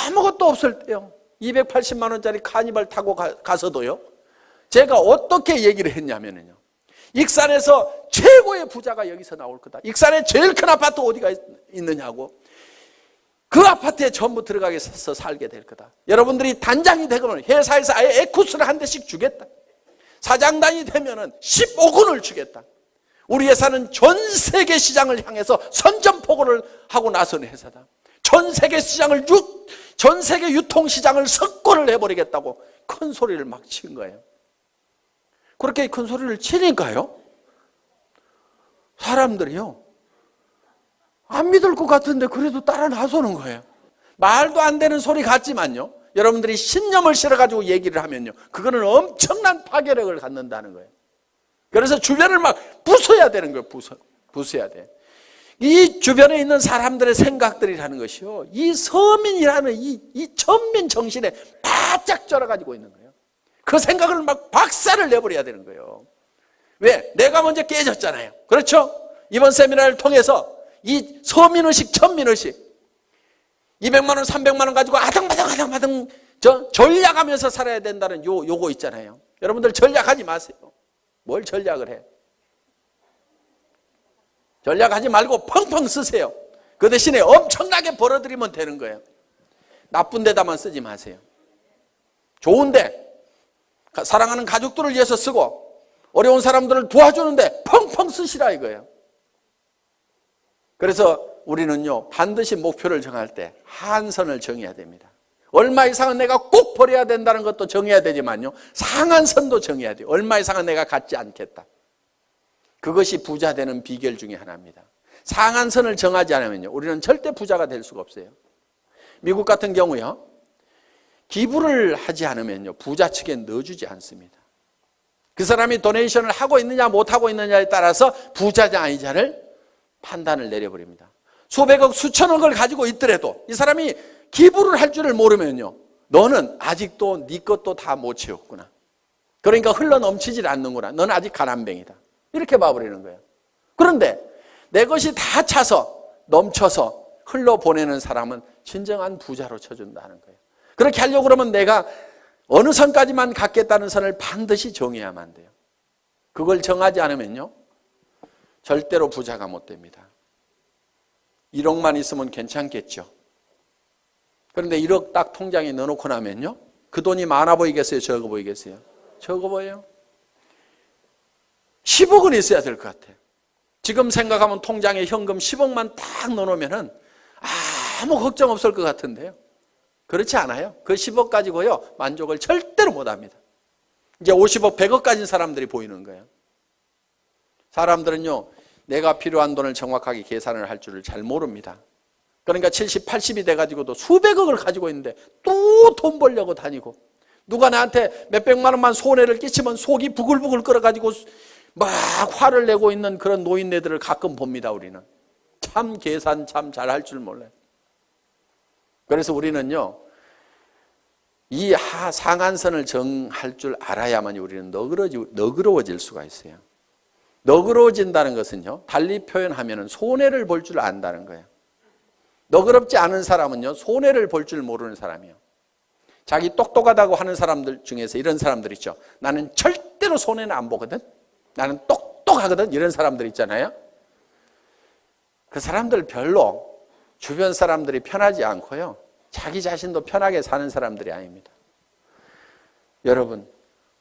아무것도 없을 때요, 280만 원짜리 카니발 타고 가서도요, 제가 어떻게 얘기를 했냐면요, 익산에서 최고의 부자가 여기서 나올 거다. 익산에 제일 큰 아파트 어디가 있느냐고. 그 아파트에 전부 들어가서 살게 될 거다. 여러분들이 단장이 되면 회사에서 아예 에쿠스를 한 대씩 주겠다. 사장단이 되면은 15군을 주겠다. 우리 회사는 전 세계 시장을 향해서 선전포고를 하고 나선 회사다. 전 세계 시장을 전 세계 유통시장을 석권을 해버리겠다고 큰 소리를 막 친 거예요. 그렇게 큰 소리를 치니까요, 사람들이요, 안 믿을 것 같은데 그래도 따라 나서는 거예요. 말도 안 되는 소리 같지만요, 여러분들이 신념을 실어가지고 얘기를 하면요, 그거는 엄청난 파괴력을 갖는다는 거예요. 그래서 주변을 막 부숴야 되는 거예요. 부숴야 돼. 이 주변에 있는 사람들의 생각들이라는 것이요, 이 서민이라는 이 천민 정신에 바짝 쩔어가지고 있는 거예요. 그 생각을 막 박살을 내버려야 되는 거예요. 왜? 내가 먼저 깨졌잖아요. 그렇죠? 이번 세미나를 통해서 이 서민의식, 천민의식, 200만 원, 300만 원 가지고 아등바등 전략하면서 살아야 된다는 요거 있잖아요. 여러분들 전략하지 마세요. 뭘 전략을 해? 전략하지 말고 펑펑 쓰세요. 그 대신에 엄청나게 벌어들이면 되는 거예요. 나쁜 데다만 쓰지 마세요. 좋은데, 사랑하는 가족들을 위해서 쓰고 어려운 사람들을 도와주는데 펑펑 쓰시라 이거예요. 그래서 우리는요, 반드시 목표를 정할 때 한선을 정해야 됩니다. 얼마 이상은 내가 꼭 벌어야 된다는 것도 정해야 되지만요, 상한선도 정해야 돼요. 얼마 이상은 내가 갖지 않겠다. 그것이 부자 되는 비결 중에 하나입니다. 상한선을 정하지 않으면요, 우리는 절대 부자가 될 수가 없어요. 미국 같은 경우요, 기부를 하지 않으면요, 부자 측에 넣어주지 않습니다. 그 사람이 도네이션을 하고 있느냐 못하고 있느냐에 따라서 부자냐 아니냐를 판단을 내려버립니다. 수백억 수천억을 가지고 있더라도 이 사람이 기부를 할 줄을 모르면요, 너는 아직도 네 것도 다 못 채웠구나. 그러니까 흘러 넘치질 않는구나. 너는 아직 가난뱅이다. 이렇게 봐버리는 거예요. 그런데 내 것이 다 차서 넘쳐서 흘러보내는 사람은 진정한 부자로 쳐준다는 거예요. 그렇게 하려고 그러면 내가 어느 선까지만 갖겠다는 선을 반드시 정해야만 돼요. 그걸 정하지 않으면요, 절대로 부자가 못 됩니다. 1억만 있으면 괜찮겠죠. 그런데 1억 딱 통장에 넣어놓고 나면요, 그 돈이 많아 보이겠어요? 적어 보이겠어요? 적어 보여요. 10억은 있어야 될 것 같아요. 지금 생각하면 통장에 현금 10억만 딱 넣어놓으면 아무 걱정 없을 것 같은데요, 그렇지 않아요. 그 10억 가지고요, 만족을 절대로 못합니다. 이제 50억, 100억 가진 사람들이 보이는 거예요. 사람들은요, 내가 필요한 돈을 정확하게 계산을 할 줄을 잘 모릅니다. 그러니까 70, 80이 돼가지고도 수백억을 가지고 있는데 또 돈 벌려고 다니고, 누가 나한테 몇백만 원만 손해를 끼치면 속이 부글부글 끓어가지고 막 화를 내고 있는 그런 노인네들을 가끔 봅니다. 우리는 참 계산 참 잘할 줄 몰라요. 그래서 우리는요, 이 상한선을 정할 줄 알아야만 우리는 너그러워질 수가 있어요. 너그러워진다는 것은요, 달리 표현하면 손해를 볼 줄 안다는 거예요. 너그럽지 않은 사람은요, 손해를 볼 줄 모르는 사람이에요. 자기 똑똑하다고 하는 사람들 중에서 이런 사람들 있죠. 나는 절대로 손해는 안 보거든, 나는 똑똑하거든, 이런 사람들 있잖아요. 그 사람들 별로 주변 사람들이 편하지 않고요, 자기 자신도 편하게 사는 사람들이 아닙니다. 여러분,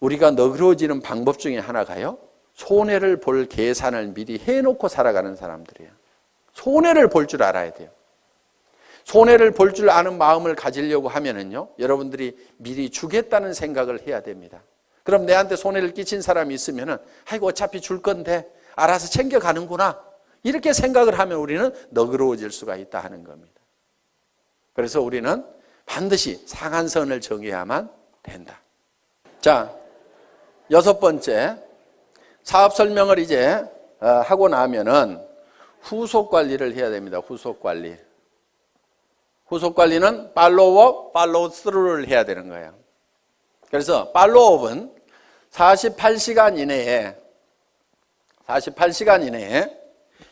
우리가 너그러워지는 방법 중에 하나가요, 손해를 볼 계산을 미리 해놓고 살아가는 사람들이에요. 손해를 볼 줄 알아야 돼요. 손해를 볼 줄 아는 마음을 가지려고 하면은요, 여러분들이 미리 주겠다는 생각을 해야 됩니다. 그럼 내한테 손해를 끼친 사람이 있으면은, 아이고 어차피 줄 건데 알아서 챙겨가는구나, 이렇게 생각을 하면 우리는 너그러워질 수가 있다 하는 겁니다. 그래서 우리는 반드시 상한선을 정해야만 된다. 자, 6번째, 사업 설명을 이제 하고 나면은 후속 관리를 해야 됩니다. 후속 관리. 후속 관리는 팔로우업, 팔로우 스루를 해야 되는 거예요. 그래서 팔로우업은 48시간 이내에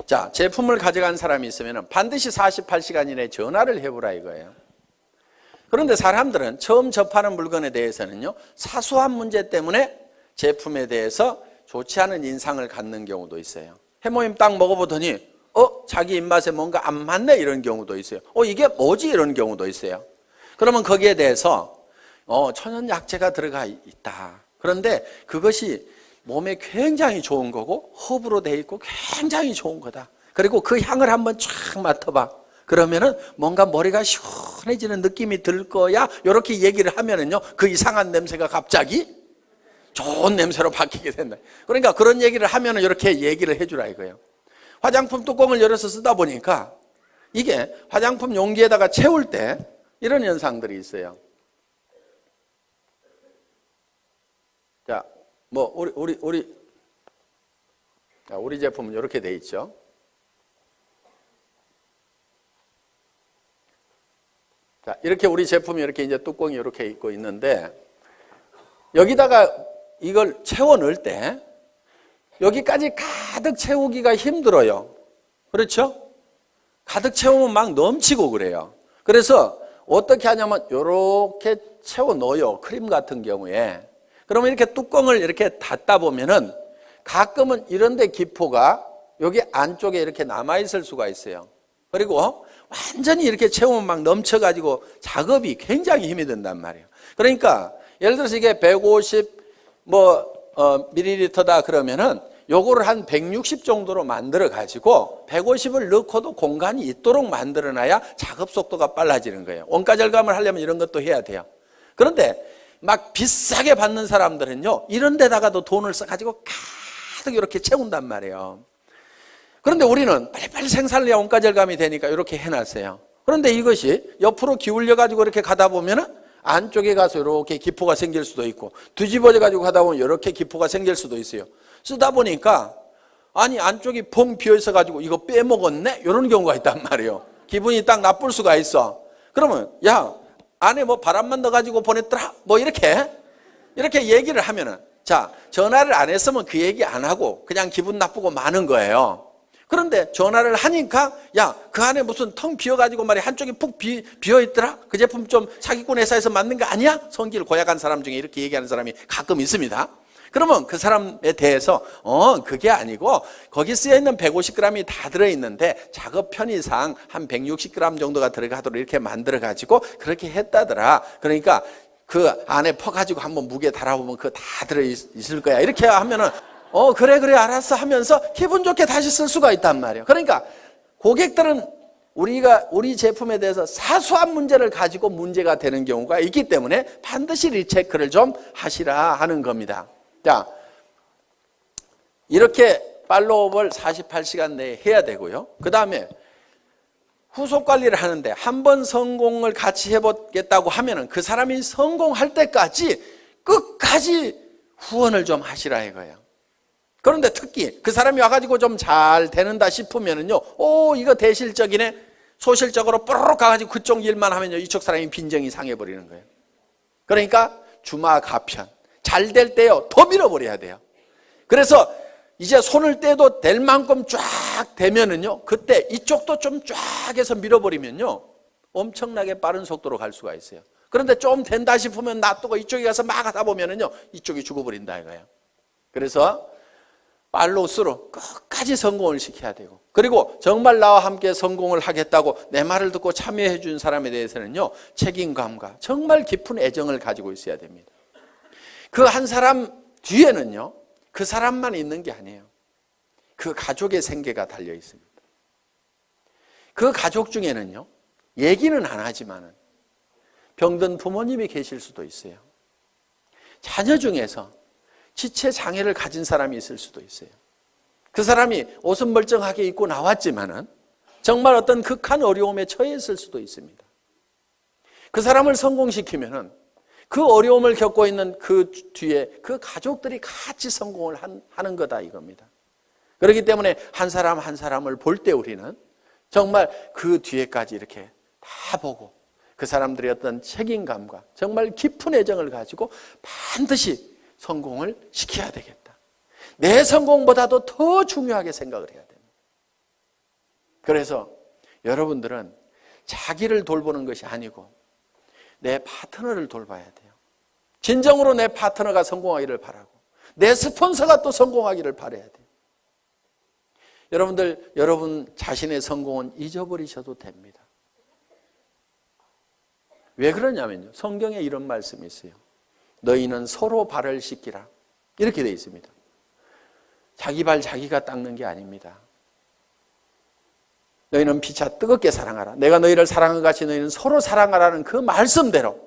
자, 제품을 가져간 사람이 있으면 반드시 48시간 이내에 전화를 해보라 이거예요. 그런데 사람들은 처음 접하는 물건에 대해서는요, 사소한 문제 때문에 제품에 대해서 좋지 않은 인상을 갖는 경우도 있어요. 해모임 딱 먹어보더니 자기 입맛에 뭔가 안 맞네 이런 경우도 있어요. 이게 뭐지 이런 경우도 있어요. 그러면 거기에 대해서 천연약재가 들어가 있다. 그런데 그것이 몸에 굉장히 좋은 거고 허브로 돼 있고 굉장히 좋은 거다. 그리고 그 향을 한번 쫙 맡아봐. 그러면은 뭔가 머리가 시원해지는 느낌이 들 거야. 이렇게 얘기를 하면은요, 그 이상한 냄새가 갑자기 좋은 냄새로 바뀌게 된다. 그러니까 그런 얘기를 하면은 이렇게 얘기를 해주라 이거예요. 화장품 뚜껑을 열어서 쓰다 보니까 이게 화장품 용기에다가 채울 때 이런 현상들이 있어요. 자, 뭐 우리 제품은 이렇게 돼 있죠. 자, 이렇게 우리 제품이 이렇게 이제 뚜껑이 이렇게 있고 있는데 여기다가 이걸 채워 넣을 때 여기까지 가득 채우기가 힘들어요. 그렇죠? 가득 채우면 막 넘치고 그래요. 그래서 어떻게 하냐면 이렇게 채워 넣어요. 크림 같은 경우에. 그러면 이렇게 뚜껑을 이렇게 닫다 보면은 가끔은 이런 데 기포가 여기 안쪽에 이렇게 남아있을 수가 있어요. 그리고 완전히 이렇게 채우면 막 넘쳐가지고 작업이 굉장히 힘이 든단 말이에요. 그러니까 예를 들어서 이게 150 밀리리터다 그러면은 요거를 한 160 정도로 만들어 가지고 150을 넣고도 공간이 있도록 만들어 놔야 작업 속도가 빨라지는 거예요. 원가 절감을 하려면 이런 것도 해야 돼요. 그런데 막 비싸게 받는 사람들은요, 이런 데다가도 돈을 써가지고 가득 이렇게 채운단 말이에요. 그런데 우리는 빨리빨리 생산을 해야 원가 절감이 되니까 이렇게 해놨어요. 그런데 이것이 옆으로 기울여가지고 이렇게 가다 보면은 안쪽에 가서 이렇게 기포가 생길 수도 있고, 뒤집어져 가지고 가다 보면 이렇게 기포가 생길 수도 있어요. 쓰다 보니까 아니 안쪽이 펑 비어 있어 가지고 이거 빼먹었네? 이런 경우가 있단 말이에요. 기분이 딱 나쁠 수가 있어. 그러면 야, 안에 뭐 바람만 넣어가지고 보냈더라? 뭐 이렇게 얘기를 하면은, 자, 전화를 안 했으면 그 얘기 안 하고 그냥 기분 나쁘고 마는 거예요. 그런데 전화를 하니까 야, 그 안에 무슨 텅 비어가지고 말이야 한쪽이 푹 비어있더라? 그 제품 좀 사기꾼 회사에서 만든 거 아니야? 성질 고약한 사람 중에 이렇게 얘기하는 사람이 가끔 있습니다. 그러면 그 사람에 대해서 그게 아니고 거기 쓰여있는 150g이 다 들어있는데 작업 편의상 한 160g 정도가 들어가도록 이렇게 만들어가지고 그렇게 했다더라. 그러니까 그 안에 퍼가지고 한번 무게 달아보면 그거 다 들어있을 거야. 이렇게 하면은 그래 알았어 하면서 기분 좋게 다시 쓸 수가 있단 말이에요. 그러니까 고객들은 우리 제품에 대해서 사소한 문제를 가지고 문제가 되는 경우가 있기 때문에 반드시 리체크를 좀 하시라 하는 겁니다. 자, 이렇게 팔로우업을 48시간 내에 해야 되고요. 그 다음에 후속 관리를 하는데 한 번 성공을 같이 해보겠다고 하면은 그 사람이 성공할 때까지 끝까지 후원을 좀 하시라 이거예요. 그런데 특히 그 사람이 와가지고 좀 잘 되는다 싶으면은요, 이거 대실적이네. 소실적으로 뽀로록 가가지고 그쪽 일만 하면요, 이쪽 사람이 빈정이 상해버리는 거예요. 그러니까 주마가편. 잘 될 때요, 더 밀어버려야 돼요. 그래서 이제 손을 떼도 될 만큼 쫙 되면은요, 그때 이쪽도 좀 쫙 해서 밀어버리면요, 엄청나게 빠른 속도로 갈 수가 있어요. 그런데 좀 된다 싶으면 놔두고 이쪽에 가서 막 하다 보면은요, 이쪽이 죽어버린다 이거예요. 그래서 팔로우스루 끝까지 성공을 시켜야 되고, 그리고 정말 나와 함께 성공을 하겠다고 내 말을 듣고 참여해 준 사람에 대해서는요, 책임감과 정말 깊은 애정을 가지고 있어야 됩니다. 그 한 사람 뒤에는요, 그 사람만 있는 게 아니에요. 그 가족의 생계가 달려 있습니다. 그 가족 중에는요, 얘기는 안 하지만은 병든 부모님이 계실 수도 있어요. 자녀 중에서 지체 장애를 가진 사람이 있을 수도 있어요. 그 사람이 옷은 멀쩡하게 입고 나왔지만은 정말 어떤 극한 어려움에 처해 있을 수도 있습니다. 그 사람을 성공시키면은 그 어려움을 겪고 있는 그 뒤에 그 가족들이 같이 성공을 하는 거다 이겁니다. 그렇기 때문에 한 사람 한 사람을 볼 때 우리는 정말 그 뒤에까지 이렇게 다 보고 그 사람들의 어떤 책임감과 정말 깊은 애정을 가지고 반드시 성공을 시켜야 되겠다. 내 성공보다도 더 중요하게 생각을 해야 됩니다. 그래서 여러분들은 자기를 돌보는 것이 아니고 내 파트너를 돌봐야 돼요. 진정으로 내 파트너가 성공하기를 바라고 내 스폰서가 또 성공하기를 바라야 돼요. 여러분들, 여러분 자신의 성공은 잊어버리셔도 됩니다. 왜 그러냐면요, 성경에 이런 말씀이 있어요. 너희는 서로 발을 씻기라 이렇게 되어 있습니다. 자기 발 자기가 닦는 게 아닙니다. 너희는 피차 뜨겁게 사랑하라. 내가 너희를 사랑한 것 같이 너희는 서로 사랑하라는 그 말씀대로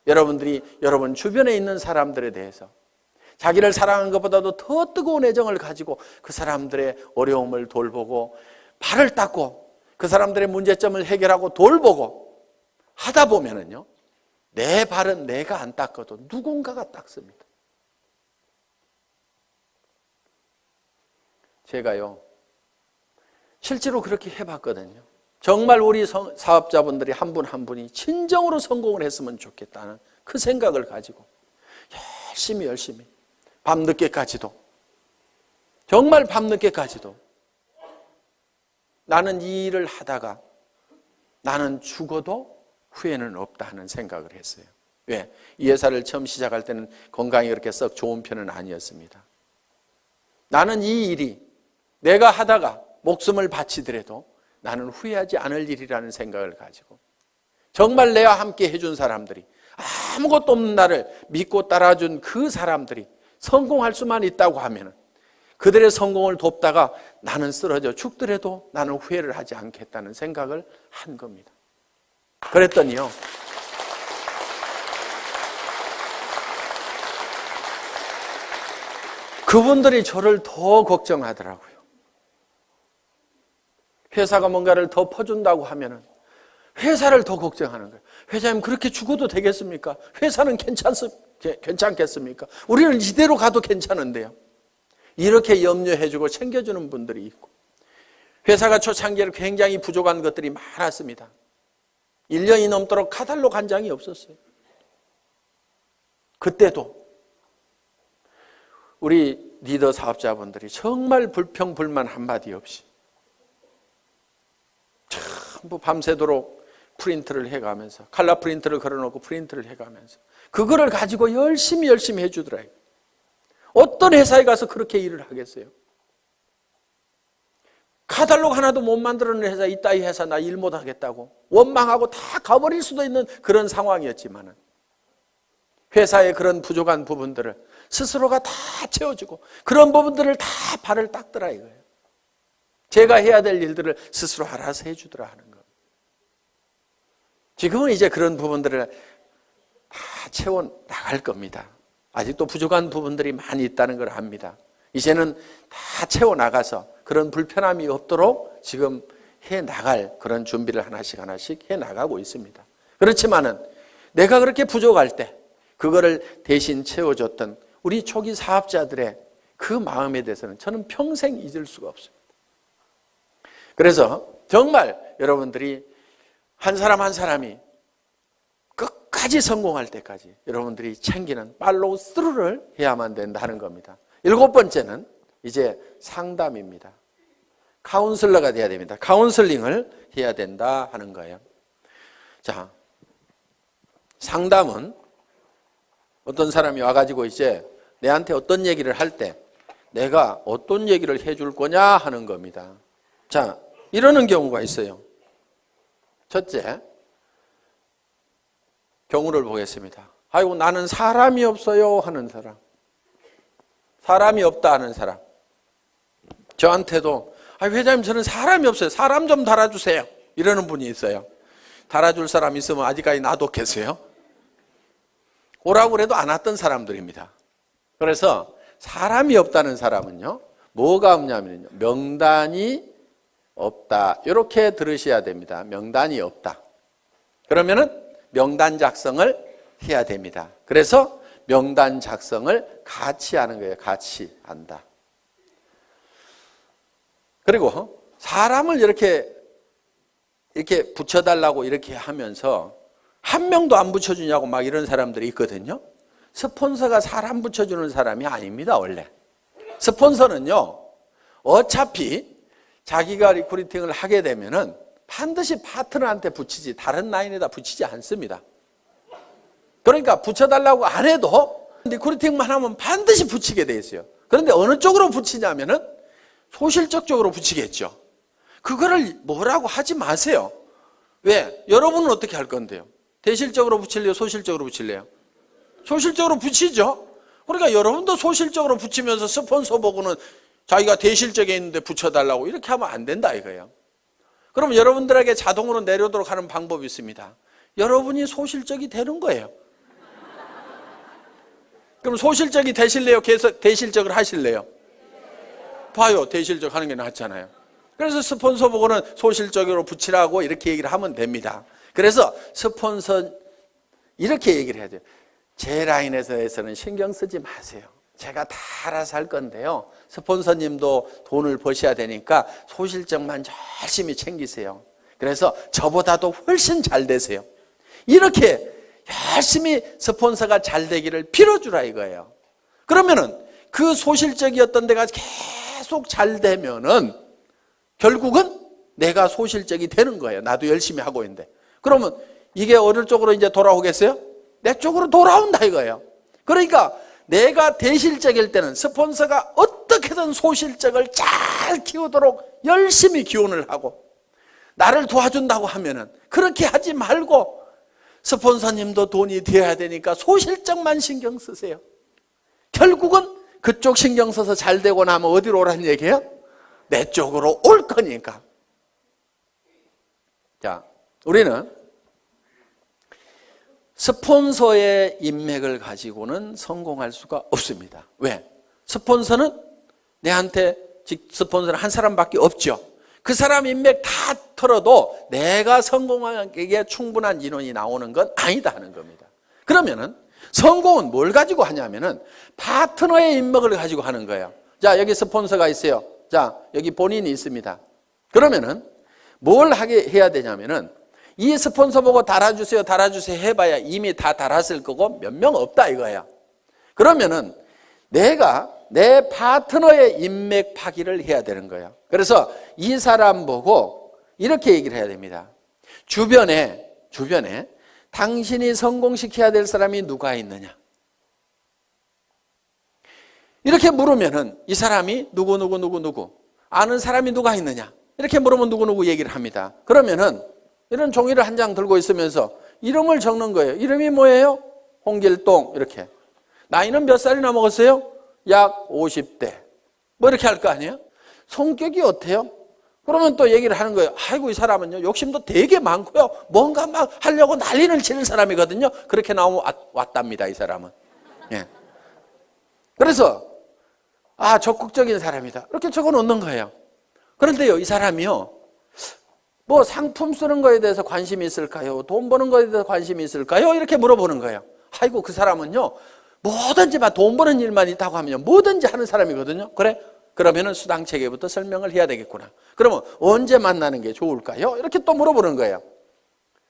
여러분들이 여러분 주변에 있는 사람들에 대해서 자기를 사랑하는 것보다도 더 뜨거운 애정을 가지고 그 사람들의 어려움을 돌보고 발을 닦고 그 사람들의 문제점을 해결하고 돌보고 하다 보면은요, 내 발은 내가 안 닦아도 누군가가 닦습니다. 제가요, 실제로 그렇게 해봤거든요. 정말 우리 사업자분들이 한 분 한 분이 진정으로 성공을 했으면 좋겠다는 그 생각을 가지고 열심히 밤늦게까지도, 정말 밤늦게까지도 나는 이 일을 하다가 나는 죽어도 후회는 없다 하는 생각을 했어요. 왜? 이 회사를 처음 시작할 때는 건강이 그렇게 썩 좋은 편은 아니었습니다. 나는 이 일이 내가 하다가 목숨을 바치더라도 나는 후회하지 않을 일이라는 생각을 가지고 정말 내와 함께 해준 사람들이, 아무것도 없는 나를 믿고 따라준 그 사람들이 성공할 수만 있다고 하면 그들의 성공을 돕다가 나는 쓰러져 죽더라도 나는 후회를 하지 않겠다는 생각을 한 겁니다. 그랬더니요, 그분들이 저를 더 걱정하더라고요. 회사가 뭔가를 더 퍼준다고 하면은 회사를 더 걱정하는 거예요. 회장님, 그렇게 죽어도 되겠습니까? 회사는 괜찮겠습니까? 우리는 이대로 가도 괜찮은데요. 이렇게 염려해주고 챙겨주는 분들이 있고, 회사가 초창기에 굉장히 부족한 것들이 많았습니다. 1년이 넘도록 카탈로그 한 장이 없었어요. 그때도 우리 리더 사업자분들이 정말 불평불만 한마디 없이 전부 밤새도록 프린트를 해가면서, 칼라 프린트를 걸어놓고 프린트를 해가면서 그거를 가지고 열심히 해주더라고요. 어떤 회사에 가서 그렇게 일을 하겠어요? 카탈로그 하나도 못 만들어낸 회사, 이따위 회사 나 일 못하겠다고 원망하고 다 가버릴 수도 있는 그런 상황이었지만 회사의 그런 부족한 부분들을 스스로가 다 채워주고 그런 부분들을 다 발을 닦더라 이거예요. 제가 해야 될 일들을 스스로 알아서 해주더라 하는 거. 지금은 이제 그런 부분들을 다 채워나갈 겁니다. 아직도 부족한 부분들이 많이 있다는 걸 압니다. 이제는 다 채워나가서 그런 불편함이 없도록 지금 해나갈 그런 준비를 하나씩 해나가고 있습니다. 그렇지만은 내가 그렇게 부족할 때 그거를 대신 채워줬던 우리 초기 사업자들의 그 마음에 대해서는 저는 평생 잊을 수가 없습니다. 그래서 정말 여러분들이 한 사람 한 사람이 끝까지 성공할 때까지 여러분들이 챙기는 팔로우 스루를 해야만 된다는 겁니다. 7번째는 이제 상담입니다. 카운슬러가 돼야 됩니다. 카운슬링을 해야 된다 하는 거예요. 자, 상담은 어떤 사람이 와가지고 이제 내한테 어떤 얘기를 할 때 내가 어떤 얘기를 해줄 거냐 하는 겁니다. 자, 이러는 경우가 있어요. 첫째, 경우를 보겠습니다. 아이고, 나는 사람이 없어요 하는 사람. 사람이 없다 하는 사람. 저한테도 회장님, 저는 사람이 없어요. 사람 좀 달아주세요. 이러는 분이 있어요. 달아줄 사람 있으면 아직까지 놔뒀겠어요? 오라고 그래도 안 왔던 사람들입니다. 그래서 사람이 없다는 사람은요, 뭐가 없냐면요, 명단이 없다. 이렇게 들으셔야 됩니다. 명단이 없다. 그러면은 명단 작성을 해야 됩니다. 그래서 명단 작성을 같이 하는 거예요. 같이 한다. 그리고 사람을 이렇게 붙여달라고 이렇게 하면서 한 명도 안 붙여주냐고 막 이런 사람들이 있거든요. 스폰서가 사람 붙여주는 사람이 아닙니다. 원래 스폰서는요, 어차피 자기가 리크루팅을 하게 되면은 반드시 파트너한테 붙이지 다른 라인에다 붙이지 않습니다. 그러니까 붙여달라고 안 해도 리크루팅만 하면 반드시 붙이게 돼 있어요. 그런데 어느 쪽으로 붙이냐면은 소실적 쪽으로 붙이겠죠. 그거를 뭐라고 하지 마세요. 왜? 여러분은 어떻게 할 건데요? 대실적으로 붙일래요? 소실적으로 붙일래요? 소실적으로 붙이죠. 그러니까 여러분도 소실적으로 붙이면서 스폰서 보고는 자기가 대실적에 있는데 붙여달라고 이렇게 하면 안 된다 이거예요. 그럼 여러분들에게 자동으로 내려오도록 하는 방법이 있습니다. 여러분이 소실적이 되는 거예요. 그럼 소실적이 되실래요? 계속 대실적을 하실래요? 봐요. 대실적 하는 게 낫잖아요. 그래서 스폰서 보고는 소실적으로 붙이라고 이렇게 얘기를 하면 됩니다. 그래서 스폰서 이렇게 얘기를 해야 돼요. 제 라인에서는 신경 쓰지 마세요. 제가 다 알아서 할 건데요. 스폰서님도 돈을 버셔야 되니까 소실적만 열심히 챙기세요. 그래서 저보다도 훨씬 잘 되세요. 이렇게 열심히 스폰서가 잘 되기를 빌어주라 이거예요. 그러면은 그 소실적이었던 데가 계속 잘 되면은 결국은 내가 소실적이 되는 거예요. 나도 열심히 하고 있는데. 그러면 이게 어느 쪽으로 이제 돌아오겠어요? 내 쪽으로 돌아온다 이거예요. 그러니까 내가 대실적일 때는 스폰서가 어떻게든 소실적을 잘 키우도록 열심히 기원을 하고 나를 도와준다고 하면은 그렇게 하지 말고 스폰서님도 돈이 되어야 되니까 소실적만 신경 쓰세요. 결국은 그쪽 신경 써서 잘 되고 나면 어디로 오라는 얘기예요? 내 쪽으로 올 거니까. 자, 우리는 스폰서의 인맥을 가지고는 성공할 수가 없습니다. 왜? 스폰서는 내한테 스폰서는 한 사람밖에 없죠. 그 사람 인맥 다 털어도 내가 성공하기에 충분한 인원이 나오는 건 아니다 하는 겁니다. 그러면은 성공은 뭘 가지고 하냐면은 파트너의 인맥을 가지고 하는 거예요. 자, 여기 스폰서가 있어요. 자, 여기 본인이 있습니다. 그러면은 뭘 해야 되냐면은 이 스폰서 보고 달아주세요, 달아주세요 해봐야 이미 다 달았을 거고 몇 명 없다 이거야. 그러면은 내가 내 파트너의 인맥 파기를 해야 되는 거예요. 그래서 이 사람 보고 이렇게 얘기를 해야 됩니다. 주변에 당신이 성공시켜야 될 사람이 누가 있느냐? 이렇게 물으면은 이 사람이 누구 아는 사람이 누가 있느냐? 이렇게 물으면 누구 얘기를 합니다. 그러면은 이런 종이를 한 장 들고 있으면서 이름을 적는 거예요. 이름이 뭐예요? 홍길동 이렇게. 나이는 몇 살이나 먹었어요? 약 50대. 뭐 이렇게 할 거 아니에요? 성격이 어때요? 그러면 또 얘기를 하는 거예요. 아이고 이 사람은요 욕심도 되게 많고요. 뭔가 막 하려고 난리를 치는 사람이거든요. 그렇게 나오면 왔답니다 이 사람은. 예. 그래서 적극적인 사람이다. 이렇게 적어 놓는 거예요. 그런데요 이 사람이요. 뭐 상품 쓰는 거에 대해서 관심이 있을까요? 돈 버는 거에 대해서 관심이 있을까요? 이렇게 물어보는 거예요. 아이고 그 사람은요 뭐든지 돈 버는 일만 있다고 하면 뭐든지 하는 사람이거든요. 그래? 그러면은 수당 체계부터 설명을 해야 되겠구나. 그러면 언제 만나는 게 좋을까요? 이렇게 또 물어보는 거예요.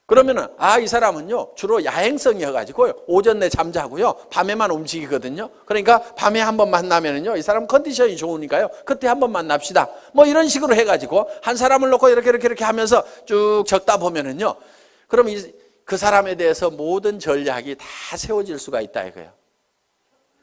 그러면은 이 사람은요 주로 야행성이어가지고요 오전 내 잠자고요 밤에만 움직이거든요. 그러니까 밤에 한번 만나면은요 이 사람 컨디션이 좋으니까요 그때 한번 만납시다. 뭐 이런 식으로 해가지고 한 사람을 놓고 이렇게 하면서 쭉 적다 보면은요 그럼 그 사람에 대해서 모든 전략이 다 세워질 수가 있다 이거예요.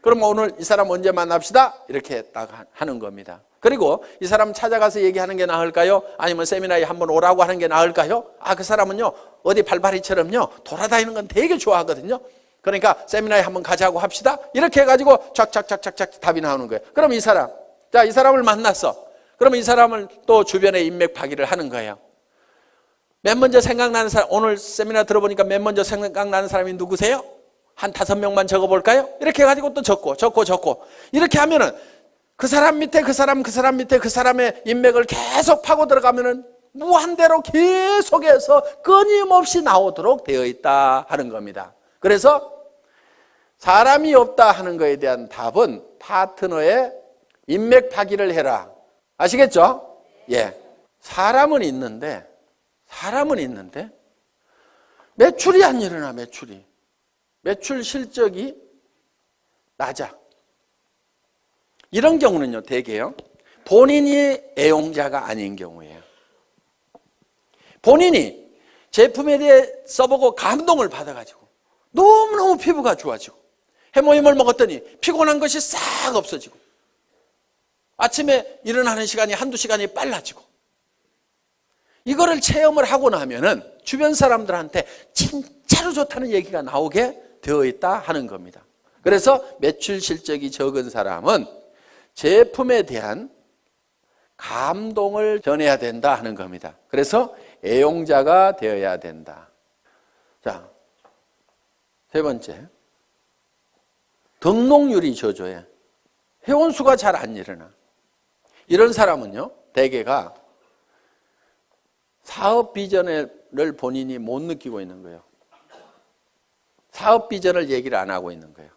그럼 오늘 이 사람 언제 만납시다? 이렇게 딱 하는 겁니다. 그리고 이 사람 찾아가서 얘기하는 게 나을까요? 아니면 세미나에 한번 오라고 하는 게 나을까요? 그 사람은요 어디 발바리처럼요 돌아다니는 건 되게 좋아하거든요. 그러니까 세미나에 한번 가자고 합시다. 이렇게 해가지고 쫙쫙쫙쫙 답이 나오는 거예요. 그럼 이 사람을 만났어. 그럼 이 사람을 또 주변에 인맥 파기를 하는 거예요. 맨 먼저 생각나는 사람, 오늘 세미나 들어보니까 맨 먼저 생각나는 사람이 누구세요? 한 5명만 적어볼까요? 이렇게 해가지고 또 적고 이렇게 하면은 그 사람 밑에 그 사람의 인맥을 계속 파고 들어가면은 무한대로 계속해서 끊임없이 나오도록 되어 있다 하는 겁니다. 그래서 사람이 없다 하는 것에 대한 답은 파트너의 인맥 파기를 해라. 아시겠죠? 예. 사람은 있는데 매출이 안 일어나. 매출 실적이 낮아. 이런 경우는요, 대개요, 본인이 애용자가 아닌 경우예요. 본인이 제품에 대해 써보고 감동을 받아가지고 너무너무 피부가 좋아지고 해모임을 먹었더니 피곤한 것이 싹 없어지고 아침에 일어나는 시간이 한두 시간이 빨라지고, 이거를 체험을 하고 나면은 주변 사람들한테 진짜로 좋다는 얘기가 나오게 되어 있다 하는 겁니다. 그래서 매출 실적이 적은 사람은 제품에 대한 감동을 전해야 된다 하는 겁니다. 그래서 애용자가 되어야 된다. 자, 세 번째, 등록률이 저조해. 회원수가 잘 안 일어나. 이런 사람은요, 대개가 사업 비전을 본인이 못 느끼고 있는 거예요. 사업 비전을 얘기를 안 하고 있는 거예요.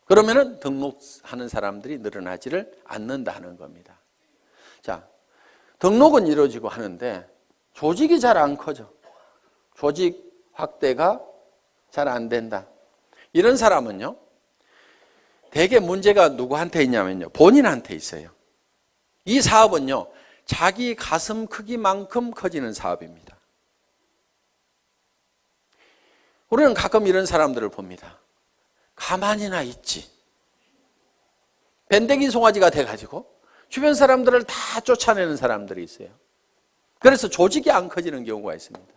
그러면은 등록하는 사람들이 늘어나지를 않는다는 겁니다. 자, 등록은 이루어지고 하는데 조직이 잘 안 커져. 조직 확대가 잘 안 된다. 이런 사람은요, 대개 문제가 누구한테 있냐면요, 본인한테 있어요. 이 사업은요, 자기 가슴 크기만큼 커지는 사업입니다. 우리는 가끔 이런 사람들을 봅니다. 가만히나 있지. 밴댕이 송아지가 돼가지고 주변 사람들을 다 쫓아내는 사람들이 있어요. 그래서 조직이 안 커지는 경우가 있습니다.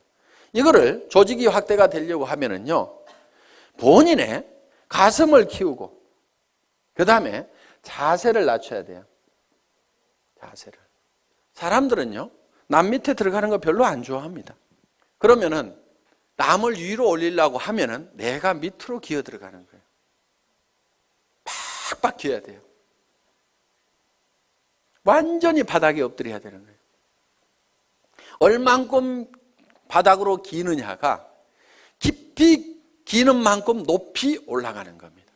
이거를 조직이 확대가 되려고 하면은요, 본인의 가슴을 키우고 그 다음에 자세를 낮춰야 돼요. 자세를. 사람들은요, 남 밑에 들어가는 거 별로 안 좋아합니다. 그러면은 남을 위로 올리려고 하면은 내가 밑으로 기어 들어가는 거예요. 팍팍 기어야 돼요. 완전히 바닥에 엎드려야 되는 거예요. 얼만큼 바닥으로 기느냐가 깊이 기는 만큼 높이 올라가는 겁니다.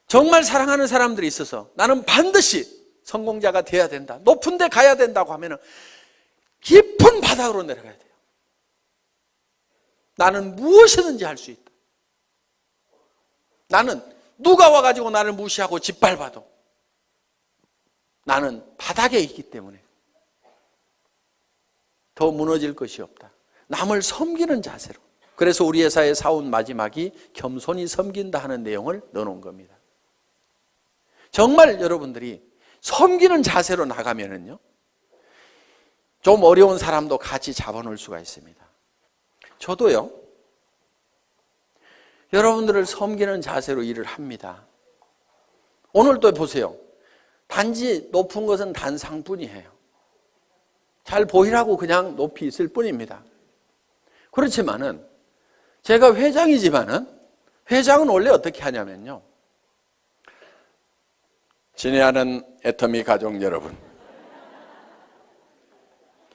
정말 사랑하는 사람들이 있어서 나는 반드시 성공자가 돼야 된다, 높은 데 가야 된다고 하면 깊은 바닥으로 내려가야 돼요. 나는 무엇이든지 할 수 있다. 나는 누가 와가지고 나를 무시하고 짓밟아도 나는 바닥에 있기 때문에 더 무너질 것이 없다. 남을 섬기는 자세로. 그래서 우리 회사의 사원 마지막이 겸손히 섬긴다 하는 내용을 넣어놓은 겁니다. 정말 여러분들이 섬기는 자세로 나가면은요, 좀 어려운 사람도 같이 잡아놓을 수가 있습니다. 저도요, 여러분들을 섬기는 자세로 일을 합니다. 오늘도 보세요. 단지 높은 것은 단상뿐이에요. 잘 보이라고 그냥 높이 있을 뿐입니다. 그렇지만은 제가 회장이지만은 회장은 원래 어떻게 하냐면요, 친애하는 애터미 가족 여러분,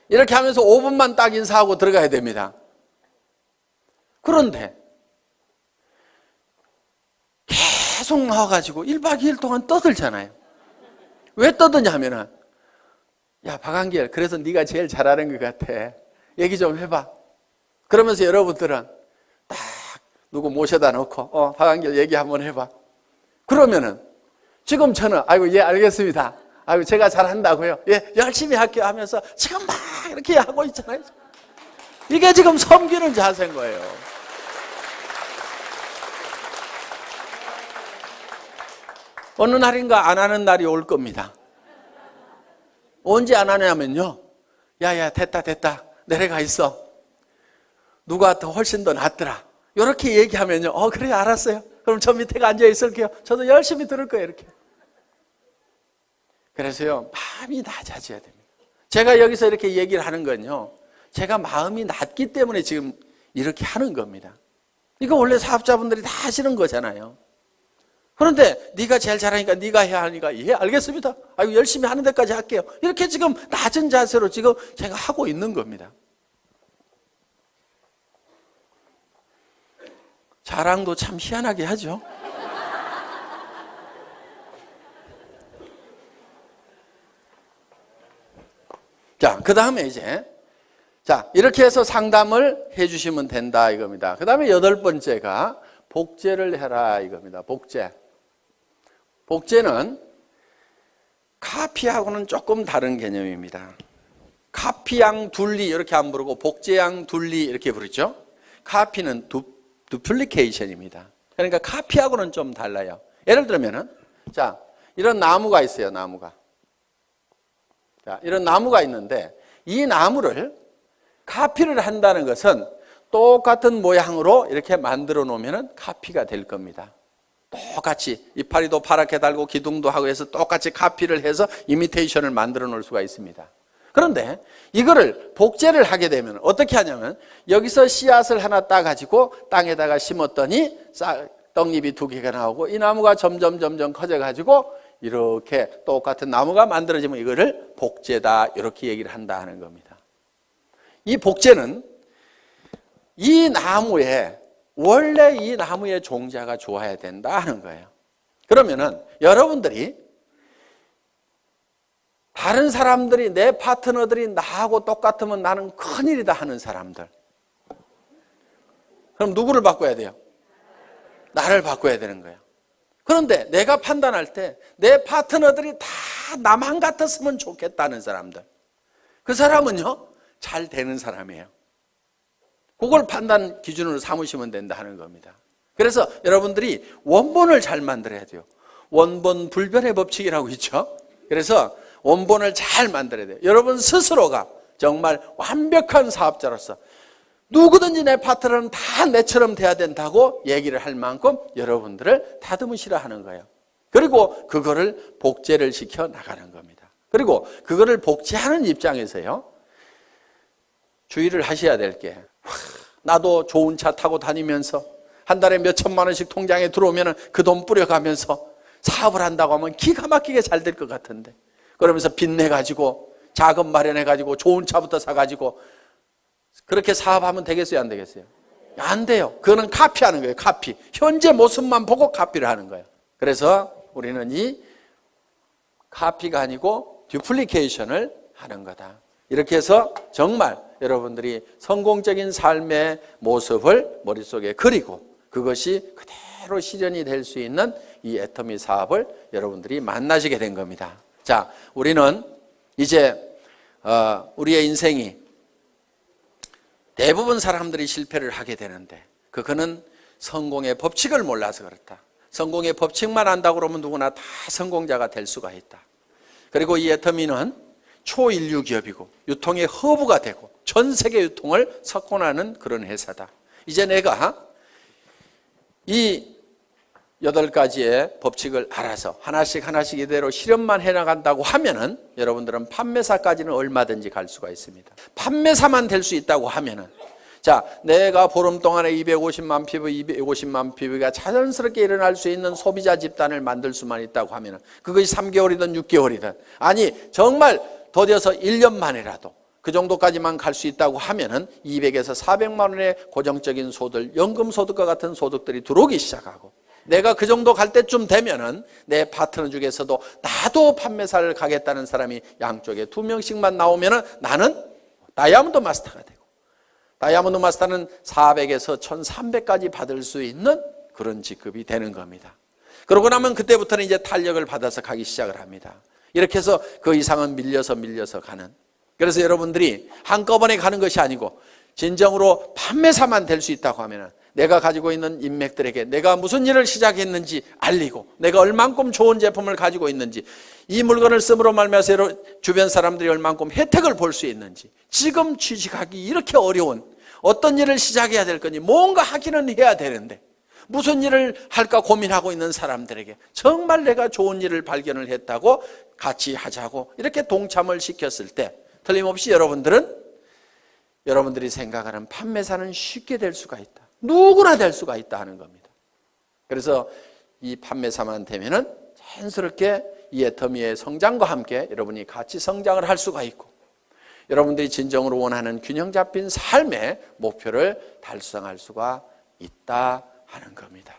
이렇게 하면서 5분만 딱 인사하고 들어가야 됩니다. 그런데 계속 나와가지고 1박 2일 동안 떠들잖아요. 왜 떠드냐면은, 야 박한길, 그래서 네가 제일 잘하는 것 같아, 얘기 좀 해봐. 그러면서 여러분들은 딱 누구 모셔다 놓고 박한길 얘기 한번 해봐. 그러면은 지금 저는 아이고 예 알겠습니다, 아이고 제가 잘한다고요, 예 열심히 할게요 하면서 지금 막 이렇게 하고 있잖아요. 이게 지금 섬기는 자세인 거예요. 어느 날인가 안 하는 날이 올 겁니다. 언제 안 하냐면요, 야야 됐다 내려가 있어, 누가 더 훨씬 더 낫더라, 이렇게 얘기하면요, 그래 알았어요, 그럼 저 밑에가 앉아 있을게요, 저도 열심히 들을 거예요, 이렇게. 그래서요, 마음이 낮아져야 됩니다. 제가 여기서 이렇게 얘기를 하는 건요, 제가 마음이 낮기 때문에 지금 이렇게 하는 겁니다. 이거 원래 사업자분들이 다 하시는 거잖아요. 그런데 네가 제일 잘하니까 네가 해야 하니까 예, 알겠습니다. 아유, 열심히 하는 데까지 할게요. 이렇게 지금 낮은 자세로 지금 제가 하고 있는 겁니다. 자랑도 참 희한하게 하죠. 자, 그 다음에 이제, 자, 이렇게 해서 상담을 해 주시면 된다 이겁니다. 그 다음에 8번째가 복제를 해라 이겁니다. 복제. 복제는 카피하고는 조금 다른 개념입니다. 카피양 둘리 이렇게 안 부르고 복제양 둘리 이렇게 부르죠. 카피는 두플리케이션입니다. 그러니까 카피하고는 좀 달라요. 예를 들면은, 자, 이런 나무가 있어요, 나무가. 자, 이런 나무가 있는데, 이 나무를 카피를 한다는 것은 똑같은 모양으로 이렇게 만들어 놓으면 카피가 될 겁니다. 똑같이 이파리도 파랗게 달고 기둥도 하고 해서 똑같이 카피를 해서 이미테이션을 만들어 놓을 수가 있습니다. 그런데 이거를 복제를 하게 되면 어떻게 하냐면 여기서 씨앗을 하나 따가지고 땅에다가 심었더니 떡잎이 2개가 나오고 이 나무가 점점 커져가지고 이렇게 똑같은 나무가 만들어지면 이거를 복제다 이렇게 얘기를 한다 하는 겁니다. 이 복제는 이 나무에 원래 이 나무의 종자가 좋아야 된다 하는 거예요. 그러면은 여러분들이 다른 사람들이 내 파트너들이 나하고 똑같으면 나는 큰일이다 하는 사람들, 그럼 누구를 바꿔야 돼요? 나를 바꿔야 되는 거예요. 그런데 내가 판단할 때 내 파트너들이 다 나만 같았으면 좋겠다는 사람들, 그 사람은요 잘 되는 사람이에요. 그걸 판단 기준으로 삼으시면 된다 하는 겁니다. 그래서 여러분들이 원본을 잘 만들어야 돼요. 원본 불변의 법칙이라고 있죠. 그래서 원본을 잘 만들어야 돼요. 여러분 스스로가 정말 완벽한 사업자로서 누구든지 내 파트너는 다 내처럼 돼야 된다고 얘기를 할 만큼 여러분들을 다듬으시라 하는 거예요. 그리고 그거를 복제를 시켜 나가는 겁니다. 그리고 그거를 복제하는 입장에서요, 주의를 하셔야 될 게, 나도 좋은 차 타고 다니면서 한 달에 몇 천만 원씩 통장에 들어오면 그 돈 뿌려가면서 사업을 한다고 하면 기가 막히게 잘 될 것 같은데, 그러면서 빚내가지고 자금 마련해가지고 좋은 차부터 사가지고 그렇게 사업하면 되겠어요, 안 되겠어요? 안 돼요. 그거는 카피하는 거예요. 카피. 현재 모습만 보고 카피를 하는 거예요. 그래서 우리는 이 카피가 아니고 듀플리케이션을 하는 거다. 이렇게 해서 정말 여러분들이 성공적인 삶의 모습을 머릿속에 그리고 그것이 그대로 실현이 될 수 있는 이 애터미 사업을 여러분들이 만나시게 된 겁니다. 자, 우리는 이제 우리의 인생이 대부분 사람들이 실패를 하게 되는데 그거는 성공의 법칙을 몰라서 그렇다. 성공의 법칙만 안다고 그러면 누구나 다 성공자가 될 수가 있다. 그리고 이 애터미는 초인류 기업이고 유통의 허브가 되고 전 세계 유통을 석권하는 그런 회사다. 이제 내가 이 8가지의 법칙을 알아서 하나씩 이대로 실현만 해나간다고 하면은 여러분들은 판매사까지는 얼마든지 갈 수가 있습니다. 판매사만 될 수 있다고 하면은, 자, 내가 보름 동안에 250만 피부, 250만 피부가 자연스럽게 일어날 수 있는 소비자 집단을 만들 수만 있다고 하면은 그것이 3개월이든 6개월이든, 아니 정말 더뎌서 1년 만이라도 그 정도까지만 갈 수 있다고 하면은 200에서 400만 원의 고정적인 소득, 연금소득과 같은 소득들이 들어오기 시작하고, 내가 그 정도 갈 때쯤 되면은 내 파트너 중에서도 나도 판매사를 가겠다는 사람이 양쪽에 2명씩만 나오면은 나는 다이아몬드 마스터가 되고, 다이아몬드 마스터는 400에서 1300까지 받을 수 있는 그런 직급이 되는 겁니다. 그러고 나면 그때부터는 이제 탄력을 받아서 가기 시작을 합니다. 이렇게 해서 그 이상은 밀려서 가는. 그래서 여러분들이 한꺼번에 가는 것이 아니고 진정으로 판매사만 될 수 있다고 하면은 내가 가지고 있는 인맥들에게 내가 무슨 일을 시작했는지 알리고, 내가 얼만큼 좋은 제품을 가지고 있는지, 이 물건을 씀으로 말미암아서 주변 사람들이 얼만큼 혜택을 볼 수 있는지, 지금 취직하기 이렇게 어려운 어떤 일을 시작해야 될 건지, 뭔가 하기는 해야 되는데 무슨 일을 할까 고민하고 있는 사람들에게 정말 내가 좋은 일을 발견을 했다고 같이 하자고 이렇게 동참을 시켰을 때 틀림없이 여러분들이 생각하는 판매사는 쉽게 될 수가 있다. 누구나 될 수가 있다 하는 겁니다. 그래서 이 판매사만 되면은 자연스럽게 이 애터미의 성장과 함께 여러분이 같이 성장을 할 수가 있고 여러분들이 진정으로 원하는 균형 잡힌 삶의 목표를 달성할 수가 있다 하는 겁니다.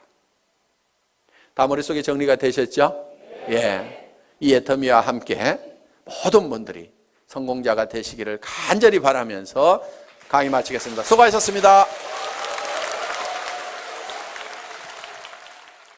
다 머릿속에 정리가 되셨죠? 예. 이 애터미와 함께 모든 분들이 성공자가 되시기를 간절히 바라면서 강의 마치겠습니다. 수고하셨습니다.